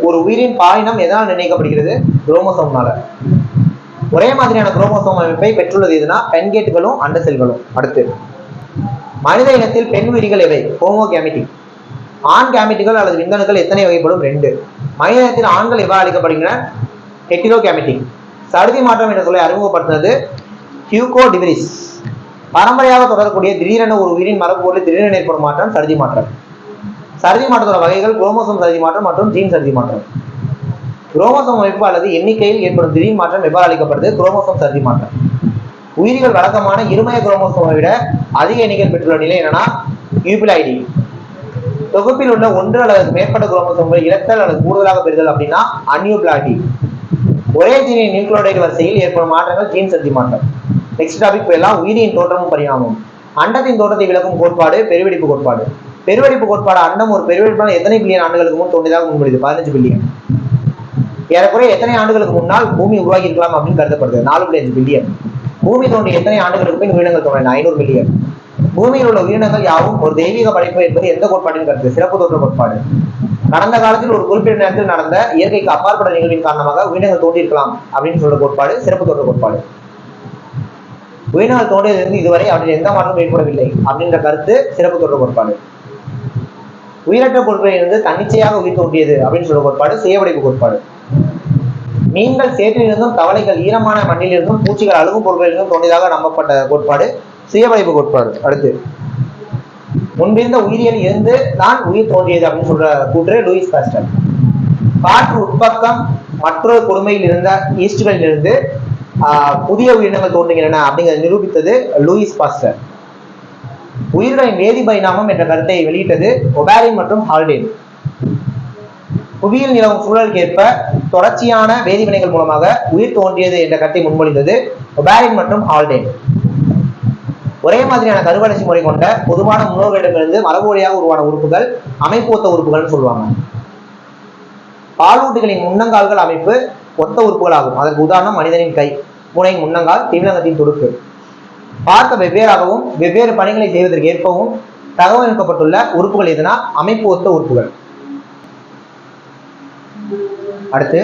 Speaker 1: ஒரு உயிரின் பாலினம் எதனால் நிர்ணயிக்கப்படுகிறது? குரோமோசோம்னால. ஒரே மாதிரியான குரோமோசோம் அமைப்பை பெற்றுள்ளது எதுனா பென்கேட்டுகளும் அண்ட செல்களும். அடுத்து மனித இனத்தில் பெண் உயிரிகள் எவை? ஹோமோகேமிட்டிக். ஆண் கேமிட்டுகள் அல்லது விந்தணுக்கள் எத்தனை வகைப்படும்? 2. மனித இனத்தில் ஆண்கள் எவ்வாறு அழைக்கப்படுகின்றன? ஹெட்டிரோகேமிட்டிக். சடுதி மாற்றம் என்ற சொல்லை அறிமுகப்படுத்தினது ஹியூகோ டிவிரிஸ். பரம்பரையாக தொடரக்கூடிய திடீரென ஒரு உயிரின் மரபு பொருளில் திடீரென ஏற்படும் மாற்றம் சடுதி மாற்றம். சடுதி மாற்றத்தோட வகைகள் குரோமோசோம் சடுதி மாற்றம் மற்றும் ஜீன் சடுதி மாற்றம். குரோமோசோம் அமைப்பு அல்லது எண்ணிக்கையில் ஏற்படும் திடீர் மாற்றம் எவ்வாறு அழைக்கப்படுது? குரோமோசோம் சடுதி மாற்றம். உயிரிகள் வழக்கமான இருமய குரோமோசோமை விட அதிக எண்ணிக்கையில் பெற்றுள்ள நிலை என்னன்னா யூபிளாய்டி. தொகுப்பில் உள்ள ஒன்று அல்லது மேற்பட்ட குரோமோசோம்கள் இழத்தல் அல்லது கூடுதலாக பெறுதல் அப்படின்னா அன்யூபிளாய்டி. ஒரே ஜீனின் நியூக்ளியோடைடு வரிசையில் ஏற்படும் மாற்றங்கள் ஜீன் சடுதி மாற்றம். நெக்ஸ்ட் டாபிக் போயெல்லாம் உயிரியின் தோற்றமும் பரிணாமம். அண்டத்தின் தோற்றத்தை விளக்கும் கோட்பாடு பெருவெடிப்பு கோட்பாடு. பெருவெடிப்பு கோட்பாடு அண்டம் ஒரு பெருவெடிப்பான எத்தனை பில்லியன் ஆண்டுகளுக்கு முன் தோன்றியதாக முன்மொழிது? 15 பில்லியன். ஏறக்குறைய எத்தனை ஆண்டுகளுக்கு முன்னால் பூமி உருவாகி இருக்கலாம் அப்படின்னு கருதப்படுது? 4.5 பில்லியன். பூமி தோன்றிய எத்தனை ஆண்டுகளுக்கு பின் உயிரினங்கள் தோன்றின? 500 மில்லியன். பூமியில் உள்ள உயிரினங்கள் யாவும் ஒரு தெய்வீக படைப்பு என்பது எந்த கோட்பாட்டின் கருத்து? சிறப்பு தோற்ற கோட்பாடு. கடந்த காலத்தில் ஒரு குறிப்பிட்ட நேரத்தில் நடந்த இயற்கைக்கு அப்பாற்பட்ட நிகழ்வின் காரணமாக உயிரினங்கள் தோன்றியிருக்கலாம் அப்படின்னு சொல்ற கோட்பாடு சிறப்பு தோற்ற கோட்பாடு. உயிரினங்கள் தோன்றியதிலிருந்து இதுவரை அவற்றில் எந்த மாற்றமும் ஏற்படவில்லை அப்படின்ற கருத்து சிறப்பு தோற்ற கோட்பாடு. உயிரற்ற பொருட்களில் இருந்து தன்னிச்சையாக உயிர் தோன்றியது அப்படின்னு சொல்ற கோட்பாடு சுயபடைப்பு கோட்பாடு. மீன்கள் சேற்றிலிருந்தும் தவளைகள் ஈரமான மண்ணிலிருந்தும் பூச்சிகள் அழுகும் பொருட்களிலிருந்தும் தோன்றியதாக நம்பப்பட்ட கோட்பாடு சுயபடைப்பு கோட்பாடு. அடுத்து முன்பிருந்த உயிரியல் இருந்து தான் உயிர் தோன்றியது அப்படின்னு சொல்ற கூற்று லூயிஸ் பாஸ்டர். காற்று உட்பக்கம் மற்றொரு கொடுமையில் இருந்த ஈஸ்டுகளில் இருந்து புதிய உயிரினங்கள் தோன்றுகின்றன அப்படிங்கிறத நிரூபித்தது லூயிஸ் பாஸ்டர். உயிர்களின் வேதி பரிணாமம் என்ற கருத்தை வெளியிட்டது ஒபாரின் மற்றும் ஹால்டேன். புவியில் நிலவும் சூழலுக்கு ஏற்ப தொடர்ச்சியான வேதிவினைகள் மூலமாக உயிர் தோன்றியது என்ற கருத்தை முன்மொழிந்தது ஒபாரின் மற்றும் ஹால்டேன். ஒரே மாதிரியான கருவளர்ச்சி முறை கொண்ட பொதுவான முன்னோர்களிடமிருந்து மரபு வழியாக உருவான உறுப்புகள் அமைப்பு ஒத்த உறுப்புகள் சொல்லுவாங்க. பாலூட்டிகளின் முன்னங்கால்கள் அமைப்பு ஒத்த உறுப்புகள் ஆகும். அதற்கு உதாரணம் மனிதனின் கை, பூனையின் முன்னங்கால், திமிலங்கத்தின் துடுப்பு. பார்க்க வெவ்வேறாகவும் வெவ்வேறு பணிகளை செய்வதற்கு ஏற்பவும் தகவமைக்கப்பட்டுள்ள உறுப்புகள் எதுனா அமைப்பு ஒத்த உறுப்புகள். அடுத்து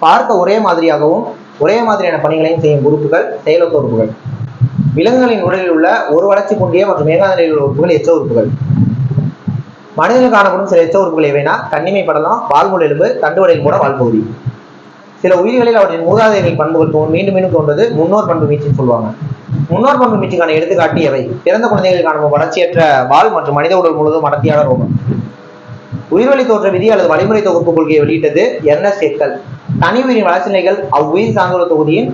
Speaker 1: பார்க்க ஒரே மாதிரியாகவும் ஒரே மாதிரியான பணிகளையும் செய்யும் உறுப்புகள் செயலொத்த உறுப்புகள். விலங்குகளின் உடலில் உள்ள ஒரு வளர்ச்சி குன்றிய மற்றும் மேலான நிலையில் உள்ள உறுப்புகள் எச்ச உறுப்புகள். மனிதனில் காணப்படும் சில எச்ச உறுப்புகள் எவைனா கண்ணிமை படலம், வால்முள் எலும்பு, தண்டுவடையில் கூட வால்பகுதி. சில உயிர்களில் அவற்றின் மூதாதையர்கள் பண்புகள் மீண்டும் மீண்டும் தோன்றது முன்னோர் பண்பு மீட்சின்னு சொல்லுவாங்க. முன்னோர் பண்பு மீட்சிக்கான எடுத்துக்காட்டு எவை? பிறந்த குழந்தைகளில் காணப்படும் வளர்ச்சியற்ற வால் மற்றும் மனித உடல் முழுவதும் அடர்த்தியான ரோமம். உயிர்வழி தோற்ற விதி அல்லது வழிமுறை தொகுப்பு கொள்கையை வெளியிட்டது எர்னஸ்ட் ஹெக்கல். தனி உயிரின் வளர்ச்சி நிலைகள் அவ்வுயிர் சார்ந்துள்ள தொகுதியின்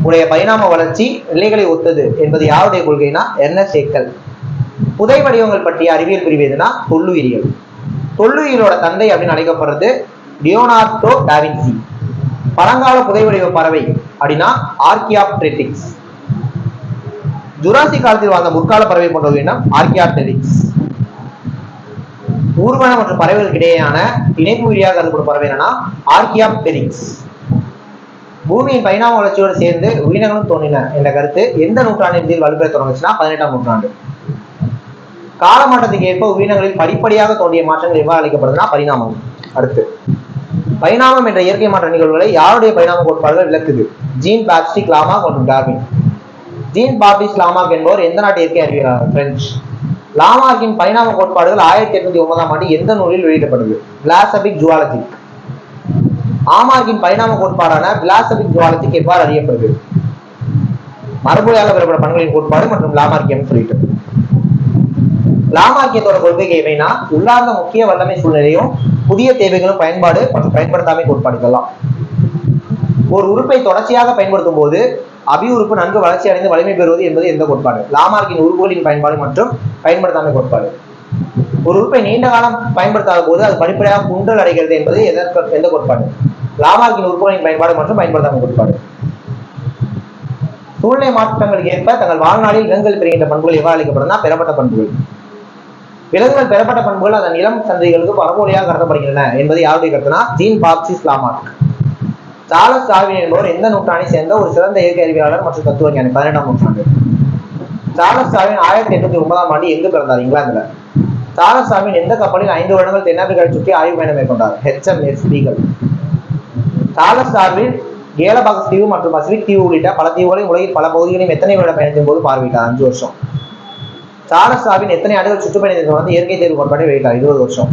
Speaker 1: உடைய பரிணாம வளர்ச்சி நிலைகளை ஒத்தது என்பது யாருடைய கொள்கைனா எர்னஸ்ட் ஹெக்கல். புதை வடிவங்கள் பற்றிய அறிவியல் பிரிவு எதுனா தொல்லுயிரியல். தொல்லுயிரோட தந்தை அப்படின்னு அழைக்கப்படுறது லியோனார்டோ டாவின்சி. பழங்கால புதை வடிவ பறவை அப்படின்னா ஆர்கியாப்டெரிக்ஸ். ஜுராசிக் காலத்தில் வாழ்ந்த முற்கால பறவை போன்ற இனம் ஆர்கியாப்டெரிக்ஸ். ஊர்வன மற்றும் பறவைகளுக்கு இடையேயான இணைப்பு உயிரியாக கருதப்படும் பறவை என்னன்னா ஆர்கியாப்டெரிக்ஸ். பூமியின் பரிணாம வளர்ச்சியோடு சேர்ந்து உயிரினங்களும் தோன்றின என்ற கருத்து எந்த நூற்றாண்டின் கீழ் வலுப்பெற தொடங்குச்சுன்னா 18ஆம் நூற்றாண்டு. காலமாற்றத்துக்கு ஏற்ப உயிரினங்களில் படிப்படியாக தோன்றிய மாற்றங்கள் எவ்வாறு அழைக்கப்படுதுன்னா பரிணாமம். அடுத்து பரிணாமம் என்ற இயற்கை மாற்ற நிகழ்வுகளை யாருடைய பரிணாம கோட்பாடுகள் விளக்குது? ஜீன் பாப்டிஸ்ட் லாமார்க் மற்றும் டார்வின். ஜீன் பாப்டிஸ்ட் லாமார்க் என்பவர் எந்த நாட்டு இயற்கை அறிவியலாளர்? பிரெஞ்சு. லாமார்க்கின் பரிணாம கோட்பாடுகள் 1809ஆம் ஆண்டு எந்த நூலில் வெளியிடப்படுது? Philosophic zoology. ஆமார்க்கின் பரிணாம கோட்பாடான பிலாசபிக் ஜுவாலஜிக் எவ்வாறு அறியப்படுது? மரபுரியாக பெறப்பட்ட பண்புகளின் கோட்பாடு மற்றும் லாமார்க்கியம் சொல்லிட்டு. லாமார்க்கியத்தோட கொள்கை எவைனா உள்ளார்ந்த முக்கிய வல்லமை சூழ்நிலையும் புதிய தேவைகளும் பயன்பாடு மற்றும் பயன்படுத்தாமை கோட்பாடுகள்லாம். ஒரு உறுப்பை தொடர்ச்சியாக பயன்படுத்தும் போது அபியுறுப்பு நன்கு வளர்ச்சி அடைந்து வலிமை பெறுவது என்பது எந்த கோட்பாடு? லாமார்க்கின் உறுப்புகளின் பயன்பாடு மற்றும் பயன்படுத்தாமை கோட்பாடு. ஒரு உறுப்பை நீண்ட காலம் பயன்படுத்தாத போது அது படிப்படியாக குன்றல் அடைகிறது என்பது எந்த கோட்பாடு? லாமார்க்கின் உறுப்புகளின் பயன்பாடு மற்றும் பயன்படுத்தாமை கோட்பாடு. சூழ்நிலை மாற்றங்களுக்கு ஏற்ப தங்கள் வாழ்நாளில் விலங்குகள் பெறுகின்ற பண்புகள் எவ்வாறு அளிக்கப்படும்? பெறப்பட்ட பண்புகள். விலங்குகள் பெறப்பட்ட பண்புகள் அதன் இளம் சந்ததிகளுக்கு பரம்பொழியாக கடத்தப்படுகின்றன என்பது யாருடைய கருத்துனா Jean Baptiste Lamarck. Charles Darwin என்பவர் எந்த நூற்றாண்டை சேர்ந்த ஒரு சிறந்த இயற்கை அறிவியலாளர் மற்றும் தத்துவஞானி? 18ஆம் நூற்றாண்டு. சார்லஸ் டார்வின் 1809ஆம் ஆண்டு எங்கு பிறந்தார்? இங்கிலாந்துல. சார்லஸ் டார்வின் எந்த கப்பலில் 5 வருடங்கள் தென்னாப்பிரிக்காவை சுற்றி ஆய்வு பயணம் மேற்கொண்டார்? HMS பீகல். சார்லஸ் டார்வின் கேலபாகஸ் தீவு மற்றும் பசிபிக் தீவு உள்ளிட்ட பல தீவுகளையும் உலகில் பல பகுதிகளையும் எத்தனை வருட பயணத்தின் போது பார்வையிட்டார்? 5 வருஷம். சார்லஸ் டார்வின் எத்தனை ஆண்டுகள் சுற்றுப்பயணத்தை தொடர்ந்து இயற்கை தேர்வு கோட்பாட்டை வெளியிட்டார்? 20 வருஷம்.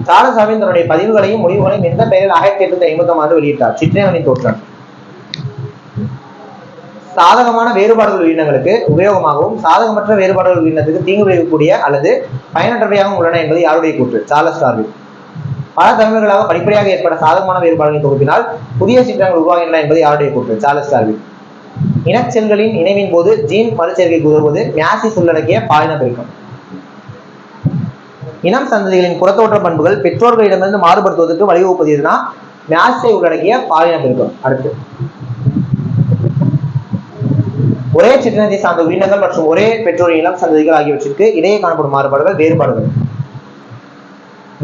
Speaker 1: சார்லஸ் டார்வின் தன்னுடைய பதிவுகளையும் முடிவுகளையும் எந்த பெயரில் 1850ஆம் ஆண்டு வெளியிட்டார்? சிற்றினங்களின் தோற்றம். சாதகமான வேறுபாடுகள் உயிரினங்களுக்கு உபயோகமாகவும் சாதகமற்ற வேறுபாடுகள் உயிரினத்துக்கு தீங்கு விளைவிக்கக்கூடிய அல்லது பயனற்றவையாகவும் உள்ளன என்பது யாருடைய கூற்று? Charles Darwin. பல தலைமுறைகளாக படிப்படியாக ஏற்பட்ட சாதகமான வேறுபாடுகளின் தொகுப்பினால் புதிய சிற்றங்கள் உருவாகின்றன என்பது யாருடைய கூற்று? Charles Darwin. இனச்செல்களின் இணைவின் போது ஜீன் மறுசேர்க்கைக்கு உதவுவது மியாசிஸ் உள்ளடக்கிய பாலின பெருக்கம். இனம் சந்ததிகளின் புறத்தோற்ற பண்புகள் பெற்றோர்களிடமிருந்து மாறுபடுத்துவதற்கு வழிவகுப்பது எதுனா மியாசிஸை உள்ளடக்கிய பாலின பெருக்கம். அடுத்து, ஒரே சிற்றினத்தை சார்ந்த உயிரினங்கள் மற்றும் ஒரே பெற்றோரின் இளம் சந்ததிகள் ஆகியவற்றிற்கு இடையே காணப்படும் மாறுபாடுகள் வேறுபாடுகள்.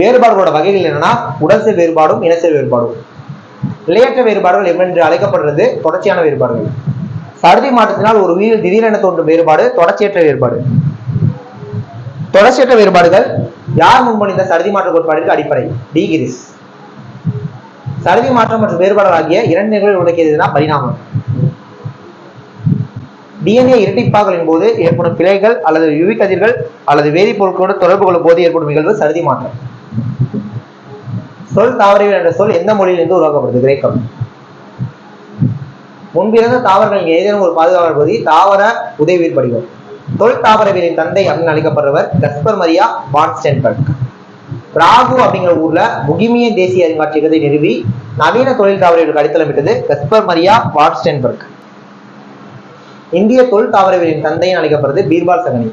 Speaker 1: வேறுபாடுகளோட வகைகள் என்னன்னா உடல்செல் வேறுபாடும் இனசெல் வேறுபாடும். நிலையற்ற வேறுபாடுகள் எவ்வென்று அழைக்கப்படுறது தொடர்ச்சியான வேறுபாடுகள். சர்தி மாற்றத்தினால் ஒரு உயிரில் திடீரென தோன்றும் வேறுபாடு தொடர்ச்சியற்ற வேறுபாடு. தொடர்ச்சியற்ற வேறுபாடுகள் யார் முன்மொழிந்த சர்தி மாற்ற கோட்பாட்டிற்கு அடிப்படை? டி கிரிஸ். சர்தி மாற்றம் மற்றும் வேறுபாடுகள் ஆகிய 2 நிகழ்வுகள் உள்ளடக்கியதுனா பரிணாமம். டிஎன்ஏ இரட்டிப்பாக்கலின் போது ஏற்படும் பிழைகள் அல்லது யுவி கதிர்கள் அல்லது வேதிப்பொருட்களோடு தொடர்பு கொள்ளும் போது ஏற்படும் நிகழ்வு சர்தி மாற்றம். சொல் தாவரவியல் என்ற சொல் எந்த மொழியிலிருந்து உருவாக்கப்படுது? கிரேக்கம். முன்பிருந்த தாவரங்களின் ஏதேனும் ஒரு பாதுகாவலர் பகுதி தாவர உதவியல் படிவம். தொல் தாவரவியலின் தந்தை அப்படின்னு அழைக்கப்படுறவர் கஸ்பர் மரியா வான் ஸ்டென்பர்க். பிராகு அப்படிங்கிற ஊர்ல முகிமிய தேசிய அருங்காட்சியகத்தை நிறுவி நவீன தொழில் தாவரவியலுக்கு அடித்தளமிட்டது கஸ்பர் மரியா வான் ஸ்டென்பர்க். இந்திய தொல் தாவரவியலின் தந்தைன்னு அழைக்கப்படுறது பீர்பால் சகனி.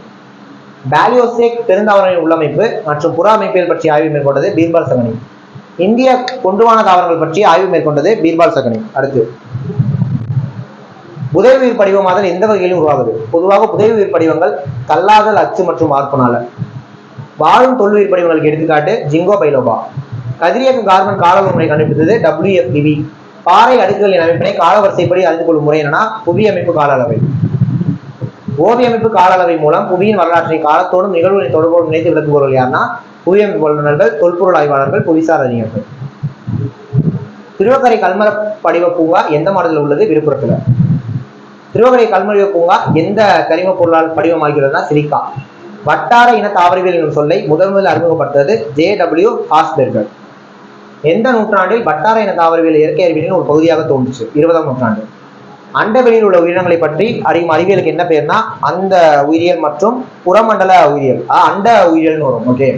Speaker 1: பாலியோசேக் பெருந்தாவரங்களின் உள்ளமைப்பு மற்றும் புற அமைப்பியல் பற்றி ஆய்வு மேற்கொண்டது பீர்பால் சகனி. இந்திய கொண்டுவான தாவரங்கள் பற்றி ஆய்வு மேற்கொண்டது பீர்பால் சகனி. அடுத்து, புதைவு உயிர் படிவமாதல் எந்த வகையிலும் உருவாகுது? பொதுவாக புதைவு உயிர் படிவங்கள் கல்லாதல், அச்சு மற்றும் வார்ப்புனால. வாழும் தொல்லுயிர் படிவங்களுக்கு எடுத்துக்காட்டு ஜிங்கோ பைலோபா. கதிரியக்க கார்பன் காலவரிசை முறை கண்டுபிடித்தது WFDB. பாறை அடுக்குகளின் அமைப்பினை காலவரிசைப்படி அறிந்து கொள்ளும் முறை என்னன்னா புவி அமைப்பு கால அளவை. ஓவிய அமைப்பு கால அளவை மூலம் புவியின் வரலாற்றை காலத்தோடும் நிகழ்வுகளின் தொடர்போடு நினைத்து விளக்குபவர்கள் யாருன்னா புவி அமைப்பு வல்லுநர்கள், தொல்பொருள் ஆய்வாளர்கள், புவிசார் அறிஞர்கள். திருவக்கரை கல்மர படிவ பூங்கா எந்த மாநிலத்தில் உள்ளது? விழுப்புரத்துல. திருவக்கரை கல்மடிவ பூங்கா எந்த கரிம பொருளால் படிவமாகிறதுனா சிலிக்கா. வட்டார இன தாவரவியல் என்னும் சொல்லை முதலில் அறிமுகப்படுத்தது JW ஹாஸ்பெர்கர். எந்த நூற்றாண்டில் வட்டார இன தாவரவியல் இயற்கை அறிவியலின் ஒரு பகுதியாக தோன்றுச்சு? 20ஆம் நூற்றாண்டு. அண்டவெளியில் உள்ள உயிரினங்களை பற்றி அறியும் அறிவியலுக்கு என்ன பேர்னா அந்த உயிரியல் மற்றும் புறமண்டல உயிரியல், அண்ட உயிரியல்னு வரும். ஓகே.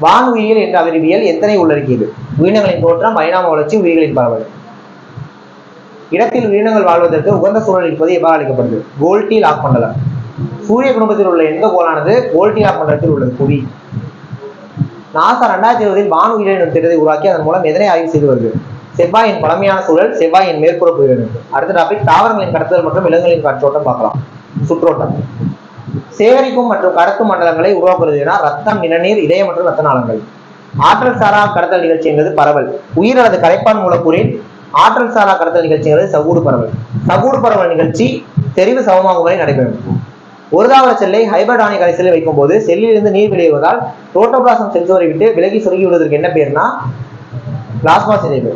Speaker 1: வான் உயிரியல் என்ற அறிவியல் எத்தனை உள்ளடக்கியது? உயிரினங்களின் தோற்றம், பரிணாம வளர்ச்சி, உயிர்களின் பரவல். இடத்தில் உயிரினங்கள் வாழ்வதற்கு உகந்த சூழல் இருப்பது எவ்வாறு அழைக்கப்படுது? கோல்டி லாக் மண்டலம். சூரிய குடும்பத்தில் உள்ள எந்த கோளானது கோல்டி லாக் மண்டலத்தில் உள்ளது? புவி. நாசா 2020 வான் உயிரியல் எனும் திட்டத்தை உருவாக்கி அதன் மூலம் எதனை ஆய்வு செய்து வருது? செவ்வாயின் பழமையான சூழல், செவ்வாயின் மேற்புற உயிரினங்கள். அடுத்த டாபிக் தாவரங்களின் கடத்துதல் மற்றும் விலங்குகளின் காற்றோட்டம் பார்க்கலாம். சுற்றோட்டம். சேகரிக்கும் மற்றும் கடத்தும் மண்டலங்களை உருவாக்குவது என ரத்தம், நிணநீர், இதயம் மற்றும் ரத்த நாளங்கள். ஆற்றல் சாரா கடத்தல் நிகழ்ச்சி என்பது பரவல். உயிர் அல்லது கரைப்பான் மூலக்கூறின் ஆற்றல் சாரா கடத்தல் நிகழ்ச்சிங்கிறது சகூடு பரவல். சகூடு பரவல் நிகழ்ச்சி தெரிவு சமமாகும் வரை நடைபெறும். ஒரு தாவர செல்லை ஹைபர்டானிக் கரைசலில் வைக்கும் போது செல்லில் இருந்து நீர் வெளியேறுவதால் புரோட்டோபிளாசம் செல்சுவரை விட்டு விலகி சுருங்கி விடுவதற்கு என்ன பேர்னா பிளாஸ்மா சிதைவு.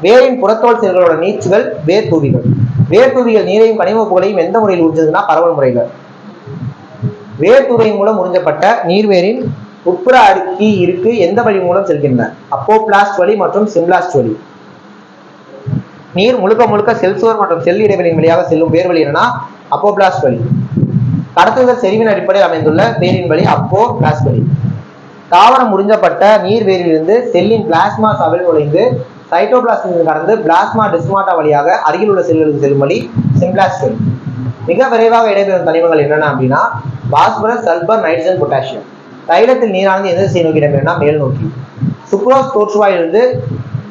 Speaker 1: வேரின் புறத்தோல் செல்களோட நீச்சுகள் வேர் தூவிகள். வேர் தூவிகள் நீரையும் கனிமப்புகளையும் எந்த முறையில் உறிஞ்சதுன்னா பரவல் முறைகள். வேர் தூவியின் மூலம் உறிஞ்சப்பட்ட நீர்வேரின் உட்புற அடுக்கி இருக்கு எந்த வழி மூலம் செல்கின்றன? அப்போபிளாஸ்ட் வழி மற்றும் சிம்பிளாஸ்ட் வழி. நீர் முழுக்க முழுக்க செல் சுவர் மற்றும் செல் இடைவெளியின் வழியாக செல்லும் வேர் வழி என்னன்னா அப்போபிளாஸ்ட் வழி. கடத்துதல் செறிவின் அடிப்படையில் அமைந்துள்ள வேரின் வழி அப்போபிளாஸ்ட் வழி. தாவரம் உறிஞ்சப்பட்ட நீர் வேரிலிருந்து செல்லின் பிளாஸ்மா சவில் நுழைந்து சைட்டோபிளாஸ்மின் கடந்து பிளாஸ்மா டிஸ்மாட்டா வழியாக அருகில் உள்ள செல்களுக்கு செல்லும் வழி சிம்பிளாஸ்ட். மிக விரைவாக இடைபெறும் தனிமங்கள் என்னென்ன அப்படின்னா பாஸ்பரஸ், சல்பர், நைட்ரஜன், பொட்டாசியம். தைலத்தில் நீரானது எந்த திசை நோக்கி இடம்பெறும்னா மேல் நோக்கி. சுக்ரோஸ் தோற்றுவாயிலிருந்து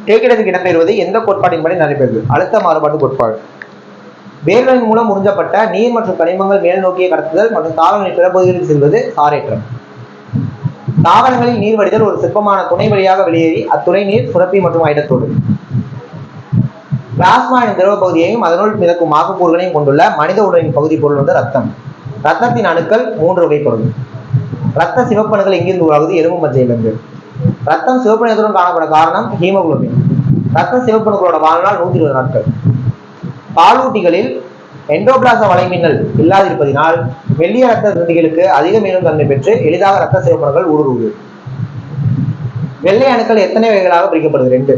Speaker 1: தேக்கிடத்துக்கு இடம்பெறுவது எந்த கோட்பாட்டின்படி நடைபெறுது? அழுத்த மாறுபாட்டு கோட்பாடு. வேர்களின் மூலம் உறிஞ்சப்பட்ட நீர் மற்றும் கனிமங்கள் மேல் நோக்கிய கடத்துதல் மற்றும் தாவரங்களின் பிற பகுதிகளுக்கு செல்வது சாரேற்றம். தாவரங்களில் நீர் வடிதல் ஒரு சிற்பமான துணை வழியாக வெளியேறி அத்துணை நீர் சுரப்பி மற்றும் ஐடத்தோடு. பிளாஸ்மா எனும் திரவ பகுதியையும் அதனுள் மிதக்கும் ஆக்கக்கூறுகளையும் கொண்டுள்ள மனித உடலின் பகுதி பொருள் வந்து ரத்தம். ரத்தத்தின் அணுக்கள் 3 வகைப்படும். ரத்த சிவப்பணுக்கள் எங்கிருந்து உருவாகுது? எலும்பு மஜ்ஜையிலிருந்து. ரத்தம் சிவப்பு நிறத்துடன் காணப்பட காரணம் ஹீமோகுளோபின். ரத்த சிவப்பணுக்களோட வாழ்நாள் 120 நாட்கள். பாலூட்டிகளில் எண்டோபிளாச வலைமின்னல் இல்லாதிருப்பதினால் மெல்லிய ரத்த கிருமிகளுக்கு அதிக மீளும் தன்மை பெற்று எளிதாக ரத்த சிவப்பணுக்கள் ஊடுருவுது. வெள்ளை அணுக்கள் எத்தனை வகைகளாக பிரிக்கப்படுது? 2.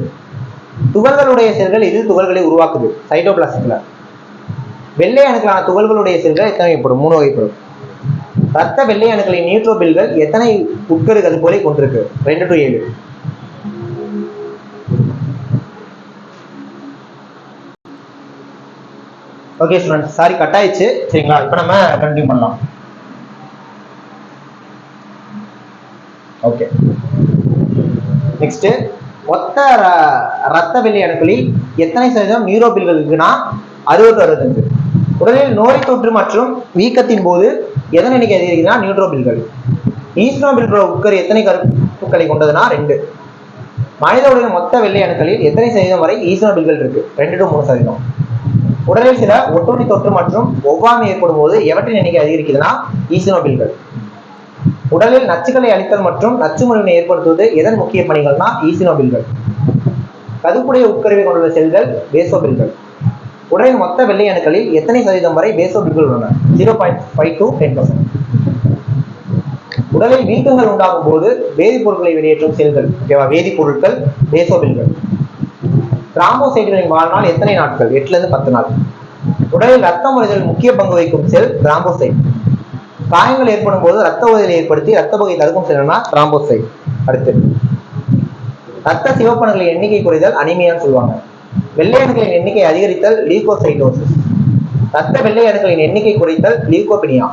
Speaker 1: துகள்களுடைய செல்கள் இதில் துகள்களை உருவாக்குது சைட்டோபிளாசத்துல. வெள்ளை அணுக்களான துகள்களுடைய செல்கள் எத்தனை வகைப்படும்? 3 வகைப்படும். ரத்த வெள்ளை அணுக்களின் நியூட்ரோபில்கள் எத்தனை உட்கரு போல கொண்டிருக்கு? 2 to 7. Okay students, sorry cut ஆயிடுச்சு. சரிங்களா, இப்போ நம்ம கண்டினியூ பண்ணலாம். ஓகே, நெக்ஸ்ட் மொத்த ரத்த வெள்ளை அணுக்களில் எத்தனை சதவீதம் நியூரோபில்கள் இருக்குன்னா 60-65. உடலில் நோய் தொற்று மற்றும் வீக்கத்தின் போது எதன் எண்ணிக்கை அதிகரிக்குதுன்னா நியூட்ரோபில்கள். ஈஸ்னோபில்களோட உட்கரு எத்தனை கருப்புக்களை கொண்டதுன்னா 2. மனித உடலின் மொத்த வெள்ளை அணுக்களில் எத்தனை சதவீதம் வரை ஈஸ்னோபில்கள் இருக்கு? 2 to 3%. உடலில் சில ஒட்டுண்ணி தொற்று மற்றும் ஒவ்வாமை ஏற்படும் போது எவற்றின் எண்ணிக்கை அதிகரிக்குதுன்னா ஈஸ்னோபில்கள். உடலில் நச்சுக்களை அழித்தல் மற்றும் நச்சு முறிவினை ஏற்படுத்துவது எதன் முக்கிய பணிகள்னா ஈஸ்னோபில்கள். கதுப்புடைய உட்கருவை கொண்டுள்ள செல்கள் பேசோபில்கள். உடலின் மொத்த வெள்ளை அணுக்களில் எத்தனை சதவீதம் வரை பேசோபில்கள் உள்ளன? 0.5 to 10%. உடலில் வீக்கங்கள் உண்டாகும் போது வேதிப்பொருட்களை வெளியேற்றும் செல்கள், ஓகேவா, வேதிப்பொருட்கள் பேசோபில்கள். திராம்போசைட்டுகளின் வாழ்நாள் எத்தனை நாட்கள்? 8 to 10 நாள். உடலில் ரத்தம் உறைதல் முக்கிய பங்கு வகிக்கும் செல் திராம்போசைட். காயங்கள் ஏற்படும் போது ரத்த உறைதலை ஏற்படுத்தி ரத்த பகுதியை தடுக்கும் செல்னா திராம்போசைட். அடுத்து ரத்த சிவப்பணுக்களின் எண்ணிக்கை குறைதல் அனிமியான்னு சொல்லுவாங்க. வெள்ளை அணுக்களின் எண்ணிக்கை அதிகரித்தல் லீகோசைட்டோசிஸ். ரத்த வெள்ளை அணுக்களின் எண்ணிக்கை குறைத்தல் லீகோபினியா.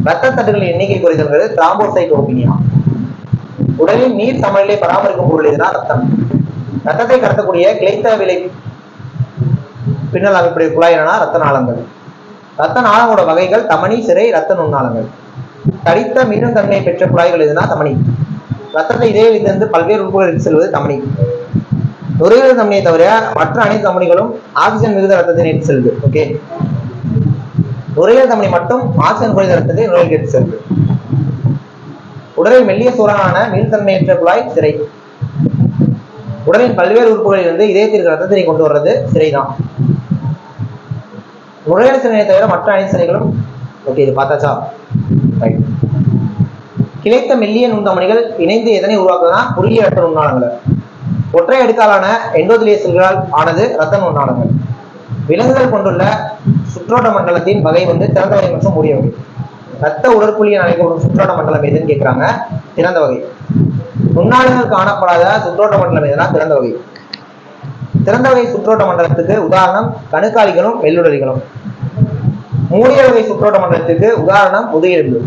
Speaker 1: ரத்த தட்டுகளின் எண்ணிக்கை குறைதல்கிறது திராம்போசைட்டோபினியா. உடலில் நீர் சமநிலை பராமரிக்கும் பொருள் எதுனா ரத்தம். ரத்தத்தை கடத்தக்கூடிய கிளைத்த விலை பின்னல் அமைப்புடைய குழாய் என்னன்னா ரத்த நாளங்கள். ரத்த நாளங்களோட வகைகள் தமனி, சிறை, ரத்த நுண்ணாளங்கள். தடித்த மீண்டும் தன்மையை பெற்ற குழாய்கள் எதுனா தமனி. ரத்தத்தை இதயத்திலிருந்து பல்வேறு உறுப்புகளுக்கு செல்வது தமனி. நுரையீரல் தமனியை தவிர மற்ற அனைத்து தமனிகளும் ஆக்சிஜன் மிகுந்த ரத்தத்தை நேற்று செல்வது. ஓகே, நுரையீரல் தமனி மட்டும் ஆக்சிஜன் குறைந்த ரத்தத்தை நுரையீரல் எடுத்து செல்வது. உடலில் மெல்லிய சூறான மீள்தன்மையற்ற குழாய் சிறை. உடலின் பல்வேறு உறுப்புகளில் இருந்து இதயத்திற்கு ரத்தத்தை கொண்டு வர்றது சிறைதான். நுரையீரல் சிறையை தவிர மற்ற அனைத்து சிறைகளும். ஓகே, இது பார்த்தாச்சா? ரைட். கிளைத்த மெல்லிய நுண்தமனிகள் இணைந்து எதனை உருவாக்குதுன்னா குறுகிய ரத்த நுண்ணாளங்கள். ஒற்றை அடுக்காலான எண்டோதிலிய செல்களால் ஆனது ரத்த நுண்ணாளங்கள். விலங்குகள் கொண்டுள்ள சுற்றோட்ட மண்டலத்தின் வகை வந்து திறந்த வகை மற்றும் மூடிய வகை. ரத்த உடற்குழி என அழைக்கப்படும் சுற்றோட்ட மண்டலம் எதுன்னு கேட்கிறாங்க. திறந்த வகை. நுண்ணாளங்கள் காணப்படாத சுற்றோட்ட மண்டலம் எதுனா திறந்த வகை. திறந்த வகை சுற்றோட்ட மண்டலத்துக்கு உதாரணம் கணுக்காலிகளும் வெள்ளுடலிகளும். மூடிய வகை சுற்றோட்ட மண்டலத்துக்கு உதாரணம் முதுகெலும்பு.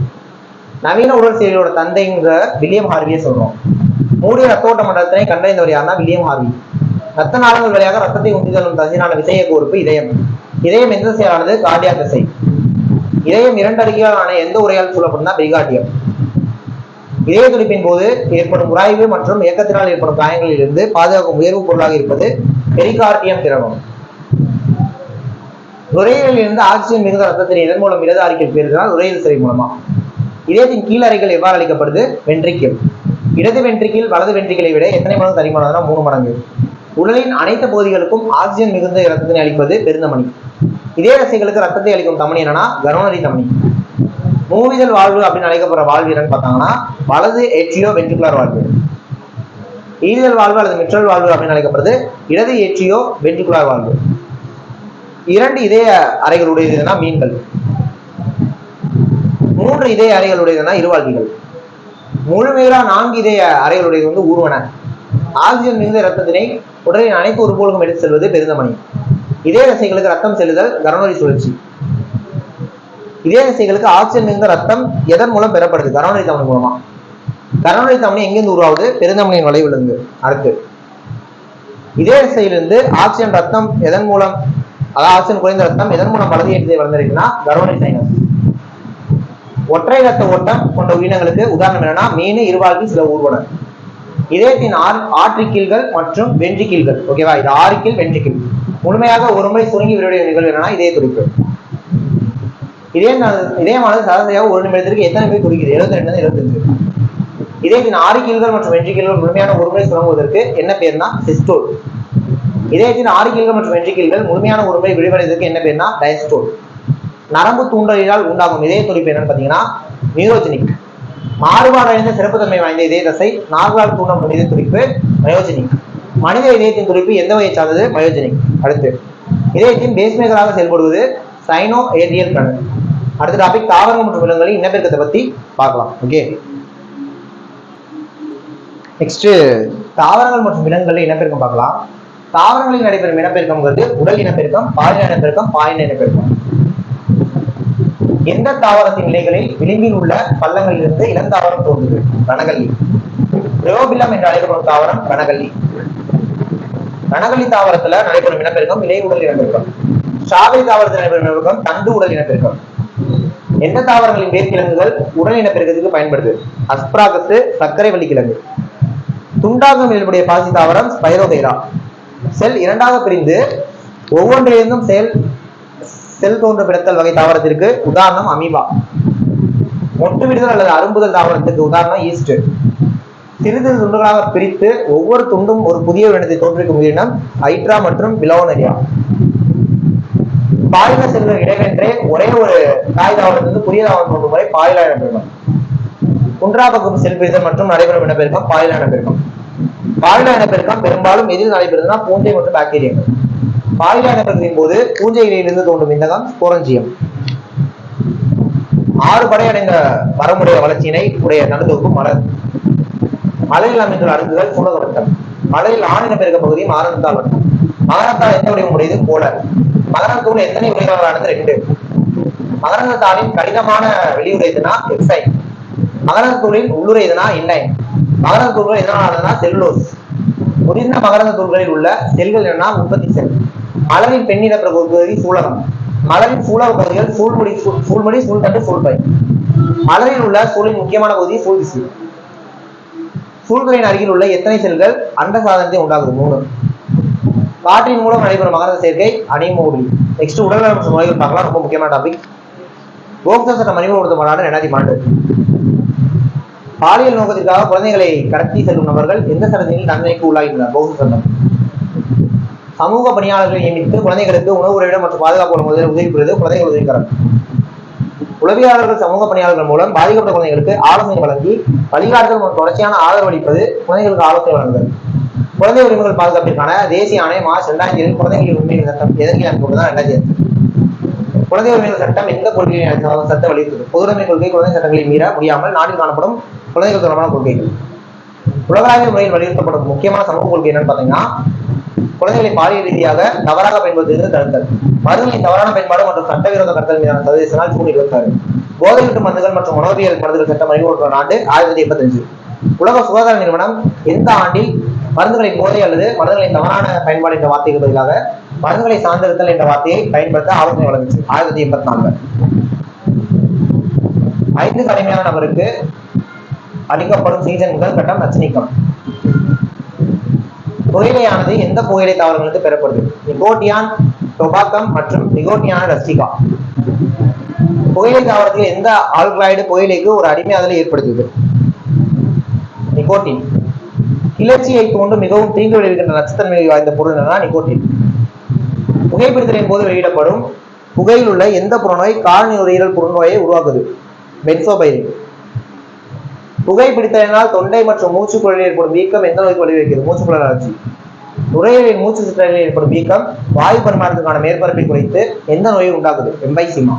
Speaker 1: நவீன உடல் செயலோட தந்தைங்கிற வில்லியம் ஹார்வியை சொல்றோம். மூடிய ரத்தோட்ட மண்டலத்தினை கண்டறிந்தவர் யாருன்னா வில்லியம் ஹார்வி. ரத்த நாளங்கள் வழியாக ரத்தத்தை உந்தி தள்ளும் தசையான விசைய கோர்ப்பு இதயம். இதயம் எந்த செயலானது? கார்டியாக் தசை. இதயம் 2 அடுக்குகளான எந்த உரையால் சொல்லப்படும்னா பெரிகார்டியம். இதய துடிப்பின் போது ஏற்படும் உராய்வு மற்றும் இயக்கத்தினால் ஏற்படும் காயங்களில் இருந்து பாதுகாக்கும் உயர்வு பொருளாக இருப்பது பெரிகார்டியம் திரவம். நுரையீரலில் இருந்து ஆக்சிஜன் மிகுந்த ரத்தத்தினை இதன் மூலம் இடது அறைக்கு பெறுகிறார் நுரையீரல் சிறை மூலமா. இதயத்தின் கீழறைகள் எவ்வாறு அளிக்கப்படுது? வென்ட்ரிக்கிள். இடது வென்ட்ரிக்கிள் வலது வென்ட்ரிக்கிளை விட எத்தனை மடங்கு தடிமானதுனா 3 மடங்கு. உடலின் அனைத்து பகுதிகளுக்கும் ஆக்சிஜன் மிகுந்த ரத்தத்தினை அளிப்பது பெருந்தமனி. இதய தசைகளுக்கு ரத்தத்தை அளிக்கும் தமனி என்னன்னா கரோனரி தமனி. மூவிதழ் வாழ்வு அப்படின்னு அழைக்கப்படுற வாழ்வு என்னன்னு பார்த்தாங்கன்னா வலது ஏட்ரியோ வென்ட்ரிகுலர் வாழ்வு. ஈரிதழ் வாழ்வு அல்லது மிட்ரல் வாழ்வு அப்படின்னு அழைக்கப்படுறது இடது ஏட்ரியோ வென்ட்ரிகுலர் வாழ்வு. 2 இதய அறைகளுடையதுன்னா மீன்கள். 3 இதய அறைகளுடையதுன்னா இருவாழ்விகள். முழுமையா 4 இதய அறைகளுடையது வந்து ஊர்வன. ஆக்சிஜன் மிகுந்த ரத்தத்தினை உடலின் அனைத்து உறுப்புகளுக்கும் எடுத்து செல்வது பெருந்தமனி. இதய தசைகளுக்கு ரத்தம் செல்லுதல் கரோனரி சுழற்சி. இதய தசைகளுக்கு ஆக்சிஜன் மிகுந்த ரத்தம் எதன் மூலம் பெறப்படுது? கரோனரி தமனி மூலமா. கரோனரி தமனி எங்கிருந்து உருவாகுது? பெருந்தமனியின் நுழைவிலிருந்து. அடுத்து இதய தசையிலிருந்து ஆக்சிஜன் ரத்தம் எதன் மூலம், அதாவது ஆக்சிஜன் குறைந்த ரத்தம் எதன் மூலம் வலது ஏற்றத்தை வளர்ந்திருக்குன்னா கரோனரி சைனஸ். ஒற்றை ரத்த ஓட்டம் கொண்ட உயிரினங்களுக்கு உதாரணம் என்னன்னா மீன், இருவாழ்வில், சில ஊர்வன. இதயத்தின் ஆர்ட்ரிக்கிள்கள் மற்றும் வென்ட்ரிக்கிள்கள். ஓகேவா, இது ஆரிக்கிள் வென்ட்ரிக்கிள் முழுமையாக ஒரு முறை சுருங்கி விரிவடைய நிகழ்வு என்னன்னா இதய துடிப்பு. இதயமானது சராசரியாக ஒரு நிமிடத்திற்கு எத்தனை பேர் துடிக்குது? 72 75. இதயத்தின் ஆரிக்கிள்கள் மற்றும் வென்ட்ரிக்கிள்கள் முழுமையான ஒரு முறை சுருங்குவதற்கு என்ன பேர்னா சிஸ்டோல். இதயத்தின் ஆரிக்கிள்கள் மற்றும் வென்ட்ரிக்கிள்கள் முழுமையான ஒரு முறை விரிவடைவதற்கு என்ன பேர்னா டயஸ்டோல். நரம்பு தூண்டலினால் உண்டாகும் இதய துடிப்பு என்னன்னு பாத்தீங்கன்னா நியூரோஜெனிக். மாறுபாடு அடைந்த சிறப்புத்தன்மை வாய்ந்த இதய தசை நார்களால் தூண்டப்படும் இதய துடிப்பு மயோஜெனிக். மனித இதயத்தின் துடிப்பு எந்த வகையை சார்ந்தது? மயோஜெனிக். அடுத்து இதயத்தின் பேஸ்மேக்கராக செயல்படுவது சைனோ ஏட்ரியல் கணு. அடுத்த டாபிக் தாவரங்கள் மற்றும் விலங்குகளின் இனப்பெருக்கத்தை பத்தி பார்க்கலாம். ஓகே, நெக்ஸ்ட் தாவரங்கள் மற்றும் விலங்குகளின் இனப்பெருக்கம் பார்க்கலாம். தாவரங்களில் நடைபெறும் இனப்பெருக்கம்ங்கிறது உடல் இனப்பெருக்கம், பாலின இனப்பெருக்கம், பாலின இனப்பெருக்கம். எந்த தாவரத்தின் இலைகளில் விளிம்பில் உள்ள பள்ளங்களில் இருந்து இளந்தாவரம் தோன்றுது? ரணகல்லி. ரியோபிலம் என்று அழைக்கப்படும் தாவரம் ரணகல்லி. ரணகல்லி தாவரத்துல நடைபெறும் இனப்பெருக்கம் இலை உடல் இனப்பெருக்கம். ஸ்ட்ராபெரி தாவரத்தில் நடைபெறும் இனப்பெருக்கம் தண்டு உடல் இனப்பெருக்கம். எந்த தாவரங்களின் வேர்க்கிழங்குகள் உடல் இனப்பெருக்கத்துக்கு பயன்படுது? அஸ்பிராகஸ், சர்க்கரை வள்ளி கிழங்கு. துண்டாகம் இயல்புடைய பாசி தாவரம் ஸ்பைரோகைரா. செல் இரண்டாக பிரிந்து ஒவ்வொன்றிலிருந்தும் செல் தோன்ற பிறத்தல் வகை தாவரத்திற்கு உதாரணம் அமீபா. மொட்டு விடுதல் அல்லது அரும்புதல் தாவரத்திற்கு உதாரணம் ஈஸ்ட். சிறு சிறு துண்டுகளாக பிரித்து ஒவ்வொரு துண்டும் ஒரு புதிய இனத்தை தோற்றுவிக்கும் உயிரினம் ஹைட்ரா மற்றும் பிலோனரியா. பாலின செல்கள் இடைவென்றே ஒரே ஒரு தாய் தாவரத்திலிருந்து புதிய தாவரம் தோன்றும் முறை பாலின இனப்பெருக்கம். குன்றா பக்கம் செல் பிரித்தல் மற்றும் நடைபெறும் இனப்பெருக்கம் பாலின இனப்பெருக்கம். பாலின இனப்பெருக்கம் பெரும்பாலும் எதில் நடைபெறுதுன்னா பூஞ்சை மற்றும் பாக்டீரியாக்கள். பாலின இனப்பெருக்கத்தின் போது பூஞ்சை இலையிலிருந்து தோன்றும் விந்தகம் ஸ்போரஞ்சியம். 6 படை அடைந்த மரமுடைய வளர்ச்சியினை உடைய நடுத்தொகுப்பு மலர். மலரில் அமைந்துள்ள அடுக்குகள் சூலகவட்டம். மலரில் ஆணின பெருக்க பகுதி மாரணத்தால் வட்டம். மகரத்தால் எந்த வடிவம் உடையது? போல. மகரத்தூள் எத்தனை உரைகளானது? 2. மகரந்த தாளின் கடினமான வெளியுறை எதுனா? எக்ஸைன். மகரந்த தூளின் உள்ளுரை எதுனா? இன்லைன். மகரந்த தூள்கள் எதனாலதுன்னா? செல்லுலோஸ். முதிர்ந்த மகரந்த தூள்களில் உள்ள செல்கள் என்னன்னா உற்பத்தி செல். மலரின் பெண்ணிட பகுதி சூலகம். மலரின் சூலக பகுதிகள் சூழ்முடி, சூழ்தண்டு, சூழ்பை. மலரில் உள்ள சூழின் முக்கியமான பகுதி சூழ்திசு. சூழ்களின் அருகில் உள்ள எத்தனை செல்கள் அண்ட சாதனத்தை உண்டாகுது? 3. காற்றின் மூலம் நடைபெறும் மகரந்த சேர்க்கை அனிமோடி. நெக்ஸ்ட் உடல்நல மற்றும் நோய்கள் பார்க்கலாம். ரொம்ப முக்கியமான டாபிக். போக்சோ சட்டம் அறிமுகப்படுத்தப்பட்ட 2000 பாலியல் நோக்கத்திற்காக குழந்தைகளை கடத்தி செல்லும் நபர்கள் எந்த சட்டத்தில் தண்டனைக்கு உள்ளாகின்றனர்? போக்சோ சட்டம். சமூக பணியாளர்களை நியமித்து குழந்தைகளுக்கு உணவு உறைவிடம் மற்றும் பாதுகாப்பு முதலில் உதவி புரிவது குழந்தைகள் உதவிக்கரம். உளவியலாளர்கள் சமூக பணியாளர்கள் மூலம் பாதிக்கப்பட்ட குழந்தைகளுக்கு ஆலோசனை வழங்கி வழிகாட்டுதல் மற்றும் தொடர்ச்சியான ஆதரவு அளிப்பது குழந்தைகளுக்கு ஆலோசனை வழங்குதல். குழந்தை உரிமைகள் பாதுகாப்பிற்கான தேசிய ஆணையம் மார்ச் 2007 குழந்தைகளின் உரிமைகள் சட்டம் எதற்கு அமைக்கப்பட்டதான் 2008. குழந்தை உரிமைகள் சட்டம் எந்த கொள்கையை சட்ட வலியுறுத்தது? பொதுவுடைமை கொள்கை. குழந்தை சட்டங்களை மீற முடியாமல் நாட்டில் காணப்படும் குழந்தைகள் தொடர்பான கொள்கைகள். உலகளாவிய முறையில் வலியுறுத்தப்படும் முக்கியமான சமூக கொள்கை என்னன்னு பாத்தீங்கன்னா குழந்தைகளை பாலியல் ரீதியாக தவறாக பயன்படுத்துவது தடுத்தல். மருந்துகளின் தவறான பயன்பாடு மற்றும் சட்டவிரோத கடத்தல் மீதான சர்வதேச நாள் ஜூன் 26. போதையூட்டு மருந்துகள் மற்றும் உணவியல் மருந்துகள் சட்டம் அறிமுகப்படுத்தப்பட்ட ஆண்டு 1985. உலக சுகாதார நிறுவனம் எந்த ஆண்டில் மருந்துகளை போதை அல்லது மருந்துகளின் தவறான பயன்பாடு என்ற வார்த்தைக்கு பதிலாக மருந்துகளை சார்ந்திருத்தல் என்ற வார்த்தையை பயன்படுத்த ஆலோசனை வழங்குச்சு? 1984. 5 கடுமையான நபருக்கு அளிக்கப்படும் சீசன் முதல் கட்டம் நச்சுநீக்கம். புகையிலையானது எந்த புகையிலை தாவரங்களுக்கு பெறப்படுது? நிகோட்டியான், டொபாக்கம் மற்றும் நிகோட்டியான ரஸ்டிகா. புகையிலை தாவரத்தில் எந்த ஆல்கலாய்டு புகையிலைக்கு ஒரு அடிமையாதலை ஏற்படுத்துது? நிகோட்டின். கிளர்ச்சியை தூண்டும் மிகவும் தீங்கு விளைவிக்கின்ற நச்சுத்தன்மை வாய்ந்த பொருள் என்னன்னா நிகோட்டின். புகைப்பிடித்தலின் போது வெளியிடப்படும் புகையில் உள்ள எந்த புறநோய் காலனி நுரையீரல் புறநோயை உருவாக்குது? பென்சோபைரின். புகைப்பிடித்தலினால் தொண்டை மற்றும் மூச்சுக்குழலில் ஏற்படும் வீக்கம் எந்த நோய்க்கு வழிவகுக்கிறது? மூச்சுக்குழல் அழற்சி. நுரையீரலின் மூச்சு சுற்றலில் ஏற்படும் வீக்கம் வாயு பரிமாற்றத்துக்கான மேற்பரப்பை குறைத்து எந்த நோயை உண்டாக்குது? எம்பைசிமா.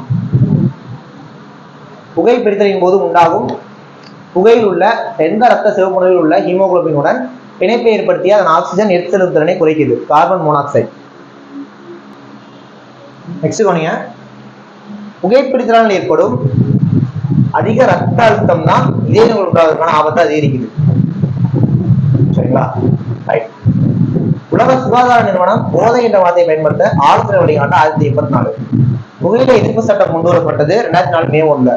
Speaker 1: புகைப்பிடித்தலின் போது உண்டாகும் புகையில் உள்ள எந்த இரத்த சிவப்புணர்வில் உள்ள ஹீமோகுளோபினுடன் பிணைப்பை ஏற்படுத்தி அதன் ஆக்சிஜன் எடுத்துச்செல்லும் திறனை குறைக்குது, கார்பன் மோனாக்சைடு. நெக்ஸ்ட் கவனிங்க, புகைப்பிடித்தலால் ஏற்படும் அதிக ரத்த அழுத்தம் தான் இதய நோய் உண்டாவதற்கான ஆபத்தை அதிகரிக்குது. சரிங்களா? உலக சுகாதார நிறுவனம் போதை என்ற வார்த்தையை பயன்படுத்த ஆலோசனை வழிகாட்ட 1984. புகையிலை எதிர்ப்பு சட்டம் கொண்டு வரப்பட்டது 2004 மே 1.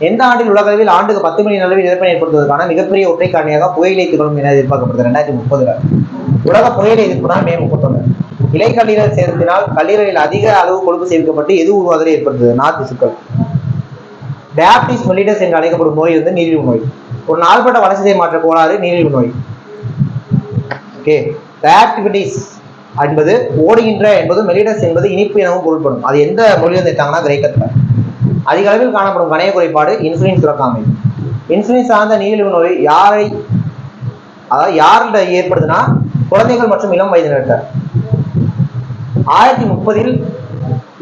Speaker 1: எந்த ஆண்டில் உலகளவில் ஆண்டுக்கு 10 மில்லியன் அளவில் இறப்பை ஏற்படுத்துவதற்கான மிகப்பெரிய ஒற்றை காரணியாக புகையிலை திகழும் என எதிர்பார்க்கப்படுது 2030. உலக புகையிலை எதிர்ப்பு நாள் மே 31. இலை கல்லீரல் சேர்த்தினால் கல்லீரலில் அதிக அளவு கொழுப்பு சேர்க்கப்பட்டு எது உருவாதலை ஏற்படுத்துது? நார் திசுக்கள். டயாபிட்டிஸ் மெல்லிட்டஸ் என்று அழைக்கப்படும் நோய் வந்து நீரிழிவு நோய். ஒரு நாள்பட்ட வளர்ச்சிதை மாற்ற கோளாறு நீரிழிவு நோய். ஓகே, டயாபிட்டிஸ் என்பது ஓடுகின்ற என்பது மெல்லிட்டஸ் என்பது இனிப்பு எனவும் பொருள்படும். அது எந்த மொழியில் எடுத்தாங்கன்னா கிரேக்கத்துல. அதிக அளவில் காணப்படும் கணைய குறைபாடு இன்சுலின் சுரக்காமை. இன்சுலின் சார்ந்த நீரிழிவு நோய் யாரில் ஏற்படுதுன்னா குழந்தைகள் மற்றும் இளம் வயதினர்கள். 1930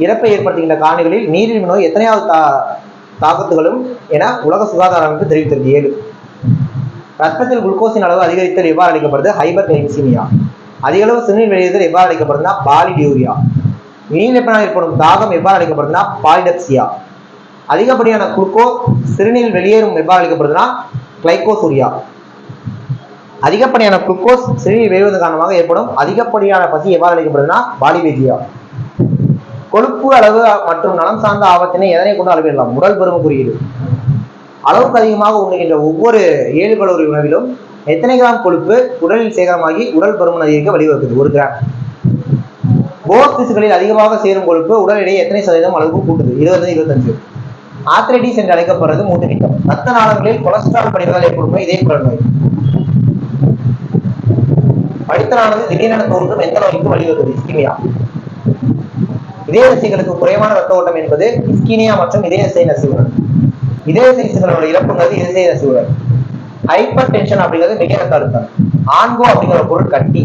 Speaker 1: இறப்பை ஏற்படுத்துகின்ற காரணிகளில் நீரிழிவு நோய் எத்தனையாவது தாக்கத்துகளும் என உலக சுகாதார அமைப்பு தெரிவித்திருக்கு 7. ரத்தத்தில் குளுக்கோஸின் அளவு அதிகரித்தல் எவ்வாறு அழைக்கப்படுது? Hyperglycemia. அதிக அளவு சிறுநீர் வெளியேறுதல் எவ்வாறு அழைக்கப்படுதுன்னா பாலிடியூரியா. நீரிழப்பினால் ஏற்படும் தாகம் எவ்வாறு அழைக்கப்படுதுன்னா பாலிடப்சியா. அதிகப்படியான குளுக்கோஸ் சிறுநீர் வெளியேறும் எவ்வாறு அழைக்கப்படுதுன்னா கிளைகோசூரியா. அதிகப்படியான குளுக்கோஸ் சிறுநீர் வெளியேறுவதன் காரணமாக ஏற்படும் அதிகப்படியான பசி எவ்வாறு அழைக்கப்படுதுன்னா பாலிபேஜியா. கொழுப்பு அளவு மற்றும் நலம் சார்ந்த ஆபத்தினை எதனை கொண்டு அளவிடலாம்? உடல் பருமன் குறியீடு. அளவுக்கு அதிகமாக உண்ணுகின்ற ஒவ்வொரு 7 கலோரி உணவிலும் எத்தனை கிராம் கொழுப்பு உடலில் சேகரமாகி உடல் பருமன் அதிகரிக்க வழிவகுக்குது? 1 கிராம். போஸ் திசுக்களில் அதிகமாக சேரும் கொழுப்பு உடல் எடையை எத்தனை சதவீதம் அளவுக்கு கூட்டுது? 20-25. ஆர்த்ரைட்டிஸ் என்று அழைக்கப்படுறது மூட்டு வீக்கம். ரத்த நாளங்களில் கொலஸ்ட்ரால் படிவதால் ஏற்படும் இதய குரல் நோய். படித்தலானது திடீரென தோன்றும் எந்த நோய்க்கு வழிவகுக்குது? இஸ்கிமியா. இதய தசைகளுக்கு குறைவான ரத்த ஓட்டம் என்பது இஸ்கிமியா மற்றும் இதய தசை நசுவுடன். இதய தசைகளோட இழப்புங்கிறது இதய நசுவுடன். ஹைப்பர் டென்ஷன் அப்படிங்கிறது மிக ரத்த அழுத்தம். ஆன்கோ அப்படிங்கிற பொருள் கட்டி.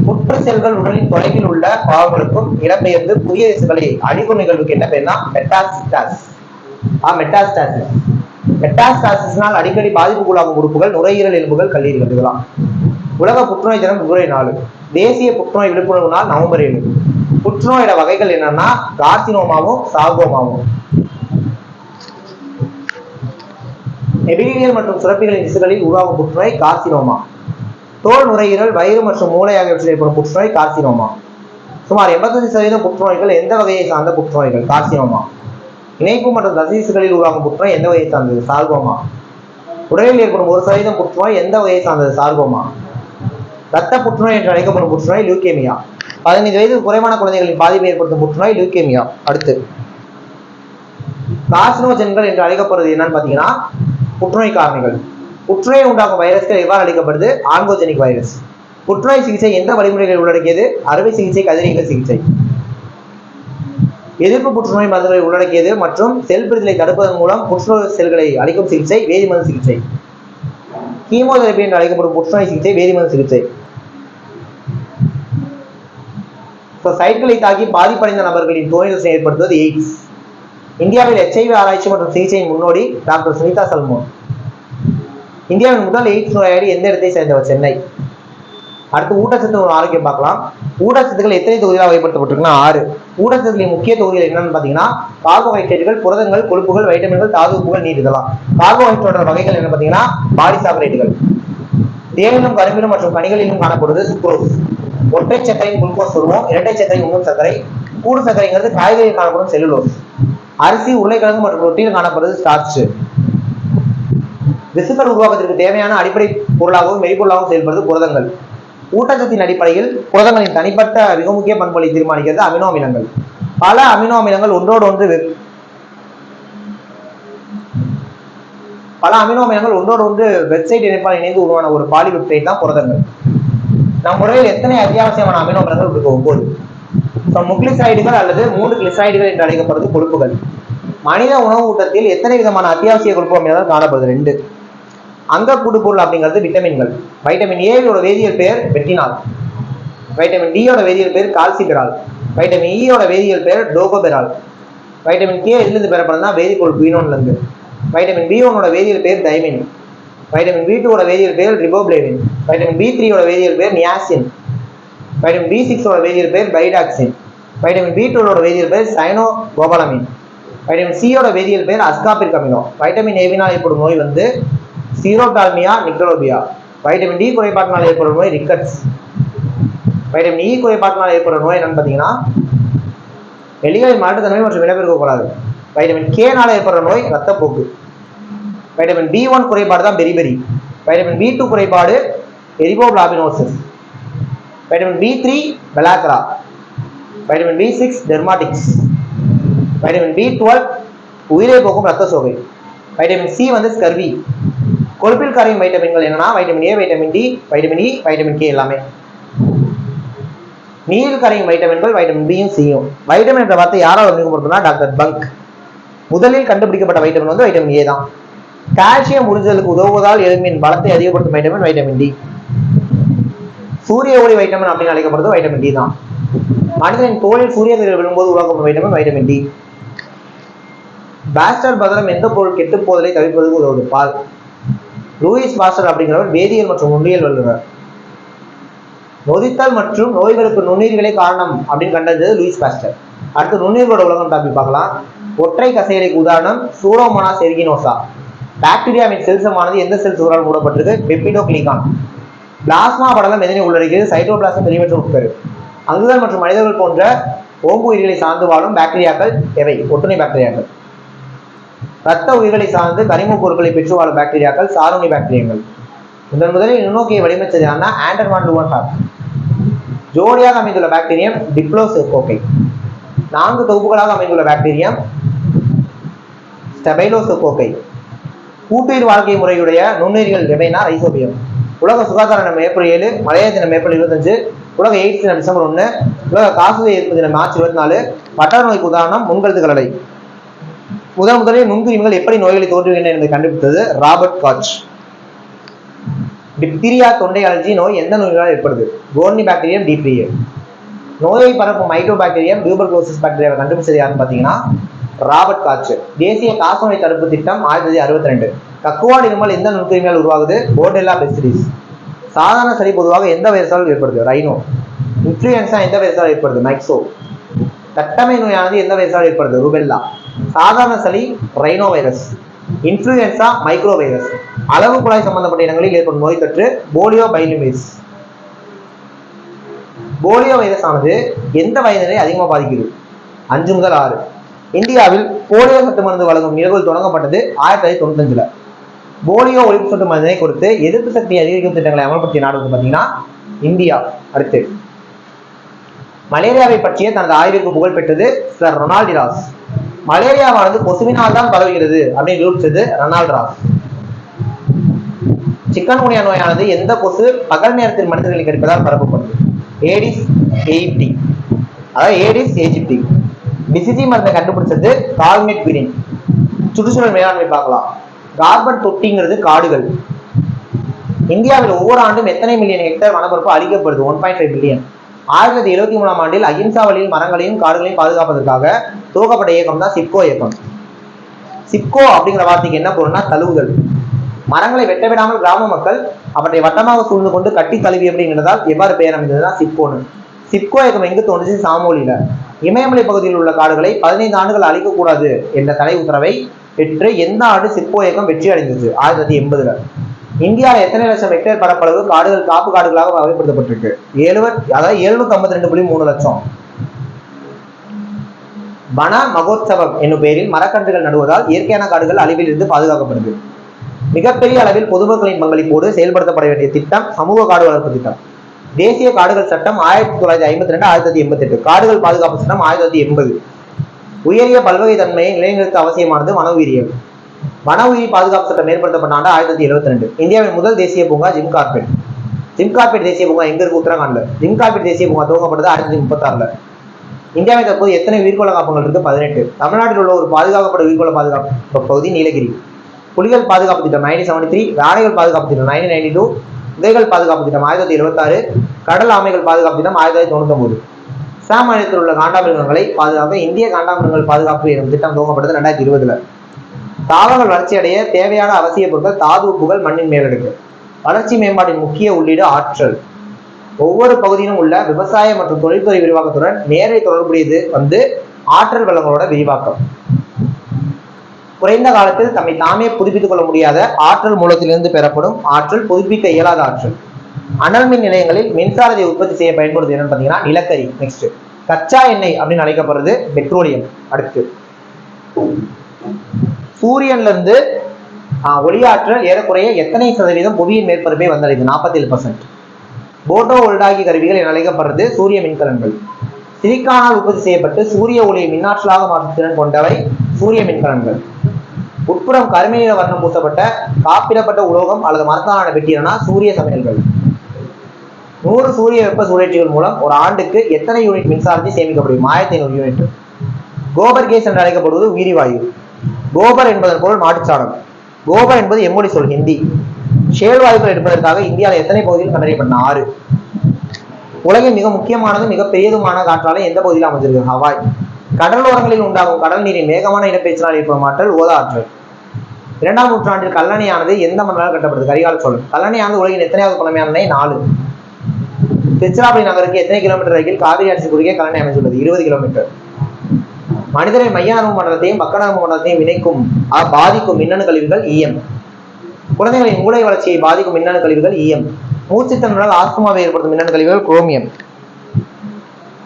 Speaker 1: புற்று செல்கள் உடலின் தொலைவில் உள்ள பாகங்களுக்கும் இடம்பெயர்ந்து புதிய திசுக்களை அழிக்கும் நிகழ்வுக்கு என்ன பேர்னா மெட்டாஸ்டாசிஸ். மெட்டாஸ்டாசிஸ்னால் அடிக்கடி பாதிப்புக்குள்ளாகும் உறுப்புகள் நுரையீரல், எலும்புகள், கல்லீரல். இதெல்லாம். உலக புற்றுநோய் தினம் February 4. தேசிய புற்றுநோய் விழிப்புணர்வு நாள் November 7. புற்றுநோயோட வகைகள் என்னன்னா கார்சினோமாவும் சார்கோமாவும். எபிலியல் மற்றும் சுரப்பிகளின் திசுகளில் உருவாகும் புற்றுநோய் கார்சினோமா. தோல், நுரையீரல், வயிறு மற்றும் மூளை ஆகியவற்றில் ஏற்படும் புற்றுநோய் கார்சினோமா. சுமார் 85% புற்றுநோய்கள் எந்த வகையை சார்ந்த புற்றுநோய்கள்? கார்சினோமா. இணைப்பு மற்றும் தசைகளில் உருவாகும் புற்றுநோய் எந்த வகையை சார்ந்தது? சார்கோமா. உடலில் ஏற்படும் 1% புற்றுநோய் எந்த வகையை சார்ந்தது? சார்கோமா. இரத்த புற்றுநோய் என்று அழைக்கப்படும் புற்றுநோய் லியூகேமியா. 15 வயது குறைவான குழந்தைகளின் பாதிப்பை ஏற்படுத்தும் புற்றுநோய் லியூகேமியா. அடுத்து கார்சினோஜென்கள் என்று அழைக்கப்படுறது என்னன்னு பாத்தீங்கன்னா புற்றுநோய் காரணிகள். புற்றுநோய் உண்டாக்கும் வைரஸ்கள் எவ்வாறு அழைக்கப்படுது? Oncogenic virus. புற்றுநோய் சிகிச்சை எந்த வழிமுறைகள் உள்ளடக்கியது? அறுவை சிகிச்சை, கதிரியக்க சிகிச்சை. எதிர்ப்பு புற்றுநோய் மருந்துகளை உள்ளடக்கியது மற்றும் செல் பிரிதலை தடுப்பதன் மூலம் புற்றுநோய் செல்களை அழிக்கும் சிகிச்சை வேதிமருந்து சிகிச்சை. கீமோதெரபி என்று அழைக்கப்படும் புற்றுநோய் சிகிச்சை வேதிமருந்து சிகிச்சை. சைட்களை தாக்கி பாதிப்படைந்த நபர்களின் நோய் தொற்றை ஏற்படுத்துவது எய்ட்ஸ். இந்தியாவில் HIV ஆராய்ச்சி மற்றும் சிகிச்சையின் முன்னோடி டாக்டர் சுனிதா சல்மோன். இந்தியாவின் முதல் எய்ட்ஸ் நோயாளி எந்த இடத்தை சேர்ந்தவர்? சென்னை. அடுத்து ஊட்டச்சத்து ஆரோக்கியம் பார்க்கலாம். ஊட்டச்சத்துக்கள் எத்தனை தொகுதிகளாக வகைப்படுத்தப்பட்டிருக்குன்னா 6. ஊட்டச்சத்துக்களின் முக்கிய தொகுதிகள் என்னன்னு பாத்தீங்கன்னா கார்போஹைட்ரேட்டுகள், புரதங்கள், கொழுப்புகள், வைட்டமின்கள், தாதுப்புகள், நீர். இதெல்லாம். கார்போஹைட்ரேட்டோட வகைகள் என்ன பாத்தீங்கன்னா பாலிசாக்கரைட்டுகள். தேனிலும் கரும்பிலும் மற்றும் கனிகளிலும் காணப்படுவது சுக்ரோஸ். ஒற்றை சர்க்கரை குளுக்கோஸ் சொல்லுவோம். இரட்டை சர்க்கரை உண்ணும் சர்க்கரை. கூடு சர்க்கரைங்கிறது காய்கறியில் காணப்படும் செல்லுலோஸ். அரிசி, உருளைக்கிழங்கு மற்றும் ரொட்டியில் காணப்படுவது ஸ்டார்ச். திசுக்கள் உருவாக்கத்திற்கு தேவையான அடிப்படை பொருளாகவும் மெய்ப்பொருளாகவும் செயல்படுவது புரதங்கள். ஊட்டச்சத்தின் அடிப்படையில் புரதங்களின் தனிப்பட்ட மிக முக்கிய பண்புகளை தீர்மானிக்கிறது அமினோ அமிலங்கள். பல அமினோ அமிலங்கள் ஒன்றோடு ஒன்று வெப்சைட் இணைப்பால் இணைந்து உருவான ஒரு பாலி வெப்சைட் தான் புரதங்கள். நம் உடலில் எத்தனை அத்தியாவசியமான அமினோ அமிலங்கள் இருக்கு? 9. முக்ளிசைடுகள் அல்லது 3 கிளிசைடுகள் என்று அழைக்கப்படுவது கொழுப்புகள். மனித உணவு ஊட்டத்தில் எத்தனை விதமான அத்தியாவசிய கொழுப்பு அமிலங்கள் காணப்படுது? 2. அங்க கூடுபொருள் அப்படிங்கிறது விட்டமின்கள். வைட்டமின் ஏயோட வேதியியல் பெயர் வெட்டினால். வைட்டமின் டியோட வேதியியல் பெயர் கால்சிபெரால். வைட்டமின் இயோட வேதியியல் பெயர் டோகோபெரால். வைட்டமின் கே எதிலிருந்து பெறப்படுதுன்னா வேதிப்பொருள் பீனோன்ல இருந்து. வைட்டமின் B1 வேதியியல் பெயர் தைமின். வைட்டமின் B2 ஓட வேதியியல் பேர் ரிபோப்ளேவின். வைட்டமின் B3 ஓட வேதியியல் பேர் நியாசின். வைட்டமின் B6 ஓட வேதியியல் பேர் பைடாக்சின். வைட்டமின் B12 ஓட வேதியியல் பேர் சைனோகோபலமின். வைட்டமின் C ஓட வேதியியல் பேர் அஸ்கார்பிக் அமிலம். வைட்டமின் ஏவினால் ஏற்படும் நோய் வந்து சீரோடால்மியா நிக்ரோபியா. வைட்டமின் D குறைபாட்டினால் ஏற்படும் நோய் ரிக்கட்ஸ். வைட்டமின் E குறைபாட்டினால் ஏற்படும் நோய் என்னன்னு பார்த்தீங்கன்னா எலிகளின் மாற்றுத்தன்மை மற்றும் இனப்பெருக்க கோளாறு. வைட்டமின் K னால ஏற்படுற நோய் ரத்தப்போக்கு. வைட்டமின் B1 குறைபாடு தான் பெரிபெரி. வைட்டமின் B2 குறைபாடு ariboflavinosis. Vitamin B3 pellagra. Vitamin B6 டெர்மாட்டிக்ஸ். வைட்டமின் B12 உயிரை போக்கும் ரத்த சோகை. வைட்டமின் C வந்து ஸ்கர்வி. கொழுப்பில் கரையும் வைட்டமின்கள் என்னன்னா vitamin A, vitamin D, vitamin E, vitamin K எல்லாமே. நீரில் கரையும் வைட்டமின்கள் வைட்டமின் B யும் C யும். வைட்டமின் என்ற வார்த்தை யாரால் அறிமுகப்படுத்தினா டாக்டர் பங்க். முதலில் கண்டுபிடிக்கப்பட்ட வைட்டமின் வந்து வைட்டமின் A தான். கால்சியம் உறிஞ்சுதலுக்கு உதவுவதால் எலும்பின் பலத்தை அதிகப்படுத்தும் வைட்டமின் வைட்டமின் D. சூரிய ஒளி வைட்டமின் அப்படின்னு அழைக்கப்படுறது வைட்டமின் D தான். மனிதனின் தோலில் சூரிய கதிர்கள் விழும்போது உருவாக்கப்படும் வைட்டமின் வைட்டமின் D. பாஸ்டர் பதனம் எந்த பொருள் கெட்டு போதலை தவிர்ப்பதற்கு உதவுது? பால். லூயிஸ் பாஸ்டர் அப்படிங்கிறவர் வேதியியல் மற்றும் நுண்ணியல் வல்லுநர். நொதித்தல் மற்றும் நோய்களுக்கு நுண்ணுயிர்களே காரணம் அப்படின்னு கண்டது லூயிஸ் பாஸ்டர். அடுத்து நுண்ணுயிர்களோட உலகம் டாபிக் பார்க்கலாம். ஒற்றை கசையலைக்கு உதாரணம் சூடோமோனாஸ் எர்கினோசா. பாக்டீரியாவின் செல்சமானது எந்த செல் சுவரால் மூடப்பட்டிருக்கு? பெப்டிடோகிளிகான். பிளாஸ்மா படலம் எதனை உள்ளடக்கியது? சைட்டோபிளாசம் வெளிவற்ற உட்கரு. அங்குகள் மற்றும் மனிதர்கள் போன்ற ஓம்பு உயிர்களை சார்ந்து வாழும் பாக்டீரியாக்கள் எவை? ஒட்டுணை பாக்டீரியாக்கள். ரத்த உயிர்களை சார்ந்து கரிம பொருட்களை பெற்று வாழும் பாக்டீரியாக்கள் சாருணி பாக்டீரியாக்கள். முதலில் நுண்ணோக்கியை வடிவமைச்சது ஆண்டர் வான் லூவன்ஹார்ட். ஜோடியாக அமைந்துள்ள பாக்டீரியம் டிப்ளோசோகோகை. 4 தொகுப்புகளாக அமைந்துள்ள பாக்டீரியம் ஸ்டெபைலோசோகோகை. கூட்டுயிர் வாழ்க்கை முறையுடைய நுண்ணுயிர்கள் எவைனா ரைசோபியம். உலக சுகாதார தினம் ஏப்ரல் 7, மலேரியா தினம் ஏப்ரல் 25, உலக எய்ட்ஸ் தினம் டிசம்பர் 1, உலக காசநோய் எதிர்ப்பு தினம் மார்ச் 24. வட்டார நோய்க்கு உதாரணம் முன்கழுத்து கடலை. முதலில் நுண்கிருமிகள் எப்படி நோய்களை தோற்றுகின்றன என்பதை கண்டுபிடித்தது ராபர்ட் காச். டிப்தீரியா தொண்டை அலர்ஜி நோய் எந்த நோய்களால் ஏற்படுது? கோர்னி பாக்டீரியம் டிப்ரியே. நோயை பரப்பும் மைக்ரோ பாக்டீரியம் டியூபர்குலோசிஸ் பாக்டீரியாவை கண்டுபிடிச்சது யாருன்னு பார்த்தீங்கன்னா ராபர்ட் காச். தேசிய காசநோய் தடுப்பு திட்டம் 1962. கக்குவான் இருமல் எந்த நுண்கிருமியால் உருவாகுது? போர்டெல்லா பெஸ்டிஸ். சாதாரண சளி பொதுவாக எந்த வைரஸால் ஏற்படுது? ரைனோ. இன்ஃப்ளூயன்ஸா எந்த வைரஸால் ஏற்படுது? மைக்சோ. தட்டமை நோயானது எந்த வைரஸால் ஏற்படுது? ருபெல்லா. சாதாரண சளி rhino virus. Influenza micro virus. அளவு குழாய் சம்பந்தப்பட்ட இடங்களில் ஏற்படும் நோய் தொற்று போலியோ பைலிமிஸ். போலியோ வைரஸ் ஆனது எந்த வயதினரை அதிகமாக பாதிக்குது? 5 முதல் 6. இந்தியாவில் போலியோ சொட்டு மருந்து வழங்கும் நிகழ்வு தொடங்கப்பட்டது 1995. போலியோ ஒழிப்பு சொட்டு மருந்தினை கொடுத்து எதிர்ப்பு சக்தியை அதிகரிக்கும் திட்டங்களை அமல்படுத்திய நாடு பார்த்தீங்கன்னா இந்தியா. அடுத்து மலேரியாவை பற்றிய தனது ஆய்விற்கு புகழ் பெற்றது சர் ரொனால்டு ராஸ். மலேரியாவானது கொசுவினால் தான் பரவுகிறது அப்படின்னு நிரூபித்தது ரொனால்டு ராஸ். சிக்கன்குனியா நோயானது எந்த கொசு பகல் நேரத்தில் மனிதர்களை கடிப்பதால் பரப்பப்படுது? ஏடிஸ் எய்ப்டி. அதாவது ஏடிஸ் எய்ப்டி. டிசிஜி மருந்தை கண்டுபிடிச்சது கால்மெட் விரின். சுற்றுச்சூழல் மேலாண்மை பார்க்கலாம். கார்பன் தொட்டிங்கிறது காடுகள். இந்தியாவில் ஒவ்வொரு ஆண்டும் எத்தனை மில்லியன் ஹெக்டேர் வனப்பரப்பு அழிக்கப்படுது? 1.5 பில்லியன். 1973 ஆண்டில் அகிம்சா வழியில் மரங்களையும் காடுகளையும் பாதுகாப்பதற்காக துவக்கப்பட்ட இயக்கம் தான் சிப்கோ இயக்கம். சிப்கோ அப்படிங்கிற வார்த்தைக்கு என்ன பொருள்னா தழுவுதல். மரங்களை வெட்ட விடாமல் கிராம மக்கள் அவற்றை வட்டமாக சூழ்ந்து கொண்டு கட்டி தழுவி அப்படிங்கிறதால் எவ்வாறு பெயர் அமைந்ததுன்னா சிப்கோன்னு. சிப்கோ இயக்கம் எங்கு தோன்றுச்சு? சாமோலியில. இமயமலை பகுதியில் உள்ள காடுகளை 15 ஆண்டுகள் அழிக்கக்கூடாது என்ற தடை உத்தரவை பெற்று எந்த ஆண்டு சிப்கோ இயக்கம் வெற்றி அடைந்தது? 1980. இந்தியாவில் எத்தனை லட்சம் ஹெக்டேர் பரப்பளவு காடுகள் காப்பு காடுகளாக வகைப்படுத்தப்பட்டிருக்கு? 752.3 லட்சம். வன மகோத்சவம் என்னும் பெயரில் மரக்கன்றுகள் நடுவதால் இயற்கையான காடுகள் அழிவில் இருந்து பாதுகாக்கப்படுது. மிகப்பெரிய அளவில் பொதுமக்களின் பங்களிப்போடு செயல்படுத்தப்பட வேண்டிய திட்டம் சமூக காடு வளர்ப்பு திட்டம். தேசிய காடுகள் சட்டம் 1952, 1988. காடுகள் பாதுகாப்பு சட்டம் 1980. உயரிய பல்வகை தன்மையை நிலைநிறுத்த அவசியமானது வன உயிரியல். வன உயிரி பாதுகாப்பு சட்டம் ஏற்படுத்தப்பட்ட ஆண்டு 1972. இந்தியாவின் முதல் தேசிய பூங்கா ஜிம் கார்பெட். ஜிம் கார்பெட் தேசிய பூங்கா எங்க இருக்கு? உத்தரகாண்ட்ல. ஜிம் கார்பெட் தேசிய பூங்கா துவங்கப்பட்டது 1936. இந்தியாவில் தற்போது எத்தனை உயிர்கோள காப்பகங்கள் இருக்கு? 18. தமிழ்நாட்டில் உள்ள ஒரு பாதுகாக்கப்பட்ட உயிர்கோள பாதுகாப்பு பகுதி நீலகிரி. புலிகள் பாதுகாப்பு திட்டம் 1973. யானைகள் பாதுகாப்பு திட்டம் 1992. விதைகள் பாதுகாப்பு திட்டம் 1976. கடல் ஆமைகள் பாதுகாப்பு திட்டம் 1999. அசாம் மாநிலத்தில் உள்ள காண்டாமிருகங்களை பாதுகாக்க இந்திய காண்டாமிருகங்கள் பாதுகாப்பு எனும் திட்டம் துவங்கப்பட்டது 2020. தாவரங்கள் வளர்ச்சி அடைய தேவையான அவசிய பொருட்கள் தாது உப்புகள் மண்ணின் மேலடுக்கு. வளர்ச்சி மேம்பாட்டின் முக்கிய உள்ளீடு ஆற்றல். ஒவ்வொரு பகுதியிலும் உள்ள விவசாய மற்றும் தொழில்துறை விரிவாக்கத்துடன் நேரடி தொடர்புடையது ஆற்றல் வளங்களோட விரிவாக்கம். குறைந்த காலத்தில் தம்மை தாமே புதுப்பித்துக் கொள்ள முடியாத ஆற்றல் மூலத்திலிருந்து பெறப்படும் ஆற்றல் புதுப்பிக்க இயலாத ஆற்றல். அனல் மின் நிலையங்களில் மின்சாரத்தை உற்பத்தி செய்ய பயன்படுது என்னன்னு பாத்தீங்கன்னா நிலக்கரி. நெக்ஸ்ட் கச்சா எண்ணெய் அப்படின்னு அழைக்கப்படுறது பெட்ரோலியம். அடுத்து சூரியன்ல இருந்து ஒளியாற்றல் ஏறக்குறைய எத்தனை சதவீதம் புவியின் மேற்பரப்பை வந்தடைது? 47%. போட்டோ ஒல்டாகி கருவிகள் என அழைக்கப்படுறது சூரிய மின்கலன்கள். சிலிக்கானால் உற்பத்தி செய்யப்பட்டு சூரிய ஒளியை மின்னாற்றலாக மாற்றும் திறன் கொண்டவை சூரிய மின்கலன்கள். உட்புறம் கருமை நிற வர்ணம் பூசப்பட்ட காப்பிடப்பட்ட உலோகம் அல்லது மரத்தாலான பெட்டினா சூரிய சமையல்கள். 100 சூரிய வெப்ப சுழற்சிகள் மூலம் ஒரு ஆண்டுக்கு எத்தனை யூனிட் மின்சாரத்தை சேமிக்கப்படும்? 1500 யூனிட். கோபர் கேஸ் என்று அழைக்கப்படுவது உயிரிவாயு. கோபர் என்பதன் பொருள் மாட்டுச்சாணம். கோபர் என்பது எம்மொழி சொல், ஹிந்தி. ஷேல் வாயுக்கள் எடுப்பதற்காக இந்தியாவில் எத்தனை பகுதியில் கண்டறியப்பட்டன? 6. உலகின் மிக முக்கியமானது மிக பெரியதுமான காற்றாலை எந்த பகுதியில் அமைஞ்சிருக்கு? ஹவாய். கடலோரங்களில் உண்டாகும் கடல் நீரின் வேகமான இடப்பெயர்ச்சினால் ஏற்படும் ஆற்றல் ஓத ஆற்றல். 2ஆம் நூற்றாண்டில் கல்லணையானது எந்த மன்னரால் கட்டப்பட்டது? கரிகால சோழன். கல்லணையானது உலகின் எத்தனையாவது பழமையான அணை? 4. திருச்சிராப்பள்ளி நகருக்கு எத்தனை கிலோமீட்டர் அருகில் காவிரி ஆட்சி குறுக்கே கல்லணை அமைந்துள்ளது? 20 கிலோமீட்டர். மனிதரை மைய நரம்பு மண்டலத்தையும் பக்க நரம்பு மண்டலத்தையும் இணைக்கும் பாதிக்கும் மின்னணு கழிவுகள் EM. குழந்தைகளின் மூளை வளர்ச்சியை பாதிக்கும் மின்னணு கழிவுகள் EM. மூச்சுத்திணறலால் ஆஸ்துமாவை ஏற்படுத்தும் மின்னணு கழிவுகள் குரோமியம்.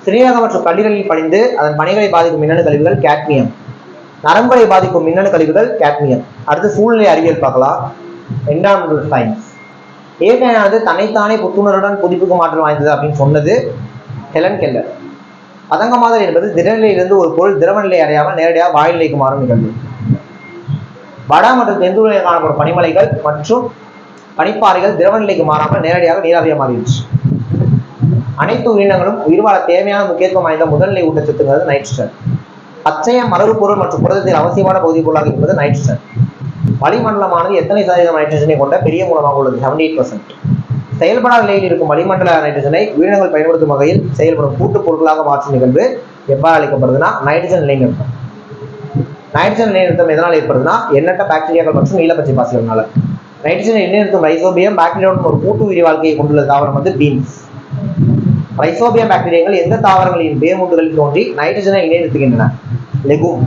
Speaker 1: சிறுநீரகம் மற்றும் கல்லீரலில் படிந்து அதன் பணிகளை பாதிக்கும் மின்னணு கழிவுகள் கேட்மியம். நரம்புகளை பாதிக்கும் மின்னணு கழிவுகள் கேட்மியம். அடுத்து சூழ்நிலை அறிவியல் பார்க்கலாம். Environmental science. இயற்கையானது தன்னைத்தானே புத்துணர்வுடன் புதுப்பிக்கும் ஆற்றல் வாய்ந்தது அப்படின்னு சொன்னது ஹெலன் கெல்லர். பதங்கமாதல் என்பது திடநிலையிலிருந்து ஒரு பொருள் திரவ நிலை அடையாமல் நேரடியாக வாயு நிலைக்கு மாறும் நிகழ்வு. வட மற்றும் தென்துறையில் காணப்படும் பனிமலைகள் மற்றும் பனிப்பாறைகள் திரவ நிலைக்கு மாறாமல் நேரடியாக நீராவியாக மாறிடுச்சு. அனைத்து உயிரினங்களும் உயிர் வாழ தேவையான முக்கியத்துவம் வாய்ந்த முதல்நிலை ஊட்டச்சத்துங்கிறது நைட்ரஜன். பச்சையம் மரபு பொருள் மற்றும் புரதத்தில் அவசியமான பகுதி பொருளாக இருப்பது நைட்ரஜன். வளிமண்டலமானது எத்தனை சதவீதம் நைட்ரஜனை கொண்ட பெரிய மூலமாக உள்ளது? 78%. செயல்படாத நிலையில் இருக்கும் வளிமண்டல நைட்ரஜனை உயிரினங்கள் பயன்படுத்தும் வகையில் செயல்படும் கூட்டு பொருட்களாக மாற்றும் நிகழ்வு எவ்வாறு அழைக்கப்படுதுன்னா நைட்ரஜன் நிலைநிறுத்தம். நைட்ரஜன் நிலைநிறுத்தம் எதனால் ஏற்படுதுன்னா எண்ணற்ற பாக்டீரியாக்கள் மற்றும் நீலப்பச்சை பாசிகள்னால. நைட்ரஜனை நிலைநிறுத்தும் ரைசோபியம் பாக்டீரியாவுடன் ஒரு கூட்டு உயிரி வாழ்க்கையை கொண்டுள்ள தாவரம் பீன்ஸ். ரைசோபியம் பாக்டீரியாக்கள் எந்த தாவரங்களின் வேர்மூட்டுகளில் தோன்றி நைட்ரஜனை நிலைநிறுத்துகின்றன? லெகூம்.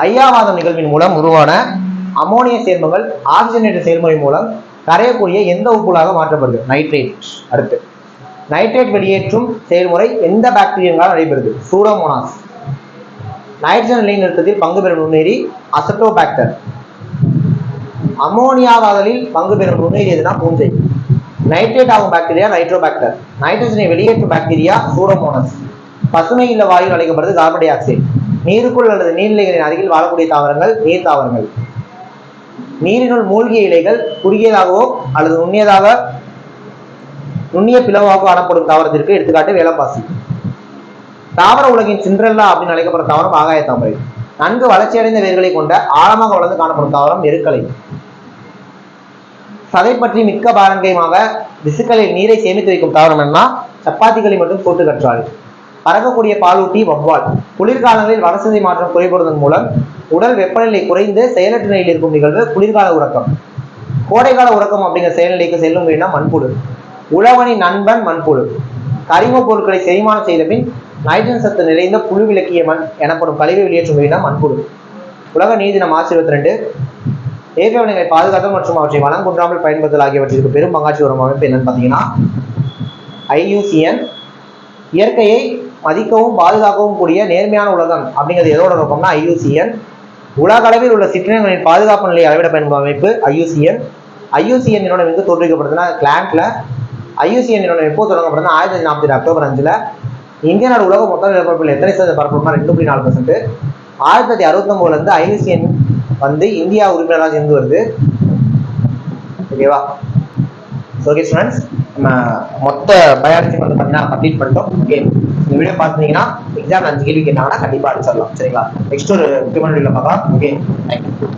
Speaker 1: ஐயாவாதம் நிகழ்வின் மூலம் உருவான அமோனிய சேர்மங்கள் ஆக்சிஜனேற்ற செயல்முறை மூலம் கரையக்கூடிய எந்த உப்புகளாக மாற்றப்படுது? நைட்ரேட். அடுத்து நைட்ரேட் வெளியேற்றும் செயல்முறை எந்த பாக்டீரியாவால் நடைபெறுது? சூடோமோனாஸ். நைட்ரஜன் நிலைநிறுத்தத்தில் பங்கு பெறும் நுண்ணுயிரி அசட்டோபாக்டர். அமோனியாவாதலில் பங்கு பெறும் நுண்ணுயிரி எதுனா பூஞ்சை. நைட்ரேட் ஆகும் பாக்டீரியா நைட்ரோபாக்டர். நைட்ரஜனை வெளியேற்றும் பாக்டீரியா சூடோமோனாஸ். பசுமை இல்ல வாயு அழைக்கப்படுறது கார்பன் டை ஆக்சைடு. நீருக்குள் அல்லது நீர்நிலைகளின் அருகில் வாழக்கூடிய தாவரங்கள் நீர் தாவரங்கள். நீரினுள் மூழ்கிய இலைகள் குறுகியதாகவோ அல்லது நுண்ணிய பிளவாக காணப்படும் தாவரத்திற்கு எடுத்துக்காட்டு வேலப்பாசி. தாவர உலகின் சிண்ட்ரெல்லா அப்படின்னு அழைக்கப்படும் தாவரம் ஆகாய தாமரை. நன்கு வளர்ச்சியடைந்த வேர்களை கொண்ட ஆழமாக வளர்ந்து காணப்படும் தாவரம் எருக்கலை. சதை பற்றி மிக்க பாரங்கயமாக திசுக்களில் நீரை சேமித்து வைக்கும் தாவரம் என்ன? சப்பாத்திகளை மட்டும் போட்டு கற்றாள். பறக்கக்கூடிய பாலூட்டி வவ்வால். குளிர்காலங்களில் வடசதி மாற்றம் குறைபடுவதன் மூலம் உடல் வெப்பநிலை குறைந்து செயலற்ற நிலையில் இருக்கும் நிகழ்வு குளிர்கால உறக்கம். கோடைகால உறக்கம் அப்படிங்கிற செயல்நிலைக்கு செல்லும் உயிரினம் மண்புழு. உழவனின் நண்பன் மண்புழு. கரிம பொருட்களை செரிமானம் செய்த பின் நைட்ரஜன் சத்து நிறைந்த புழு விளக்கிய மண் எனப்படும் கழிவு வெளியேற்றும் உயிரினம் மண்புழு. உலக நீர் தினம் மார்ச் 22. இயற்கை வளங்களை பாதுகாத்தல் மற்றும் அவற்றை வளம் குன்றாமல் பயன்படுத்தல் ஆகியவற்றிற்கு பெரும் பங்காற்றி வரும் அமைப்பு என்னன்னு பார்த்தீங்கன்னா IUCN. இயற்கையை மதிக்கவும் பாதுகாக்கவும் கூடிய நேர்மையான உலகம் அப்படிங்கிறது எதோட நோக்கம்னா IUCN. உலக அளவில் உள்ள சிற்றினங்களின் பாதுகாப்பு நிலையை அளவிட பயன்படும் அமைப்பு IUCN. IUCN நிறுவனம் எங்கு தோற்றுவிக்கப்படுதுன்னா கிளாண்ட்ல. IUCN நிறுவனம் எப்போ தொடங்கப்படுதுன்னா 1942 அக்டோபர் 5. இந்திய நாடு உலக மொத்த நிலப்பரப்பில் எத்தனை சதவீத பரப்புனா 2.4%. 1969 IUCN இந்தியா உறுப்பினராக இருந்து வருது. ஓகேவா? ஓகே ஸ்டூடெண்ட்ஸ், நம்ம மொத்த பயாலஜி பார்த்தீங்கன்னா கம்ப்ளீட் பண்ணிட்டோம். ஓகே, இந்த வீடியோ பார்த்தீங்கன்னா எக்ஸாம் 5 கேள்வி கேட்டாங்கன்னா கண்டிப்பாக அடிச்சிடலாம். சரிங்களா? நெக்ஸ்ட் ஒரு முக்கியமான வீடியோவில் பார்க்கலாம். Okay, thank you.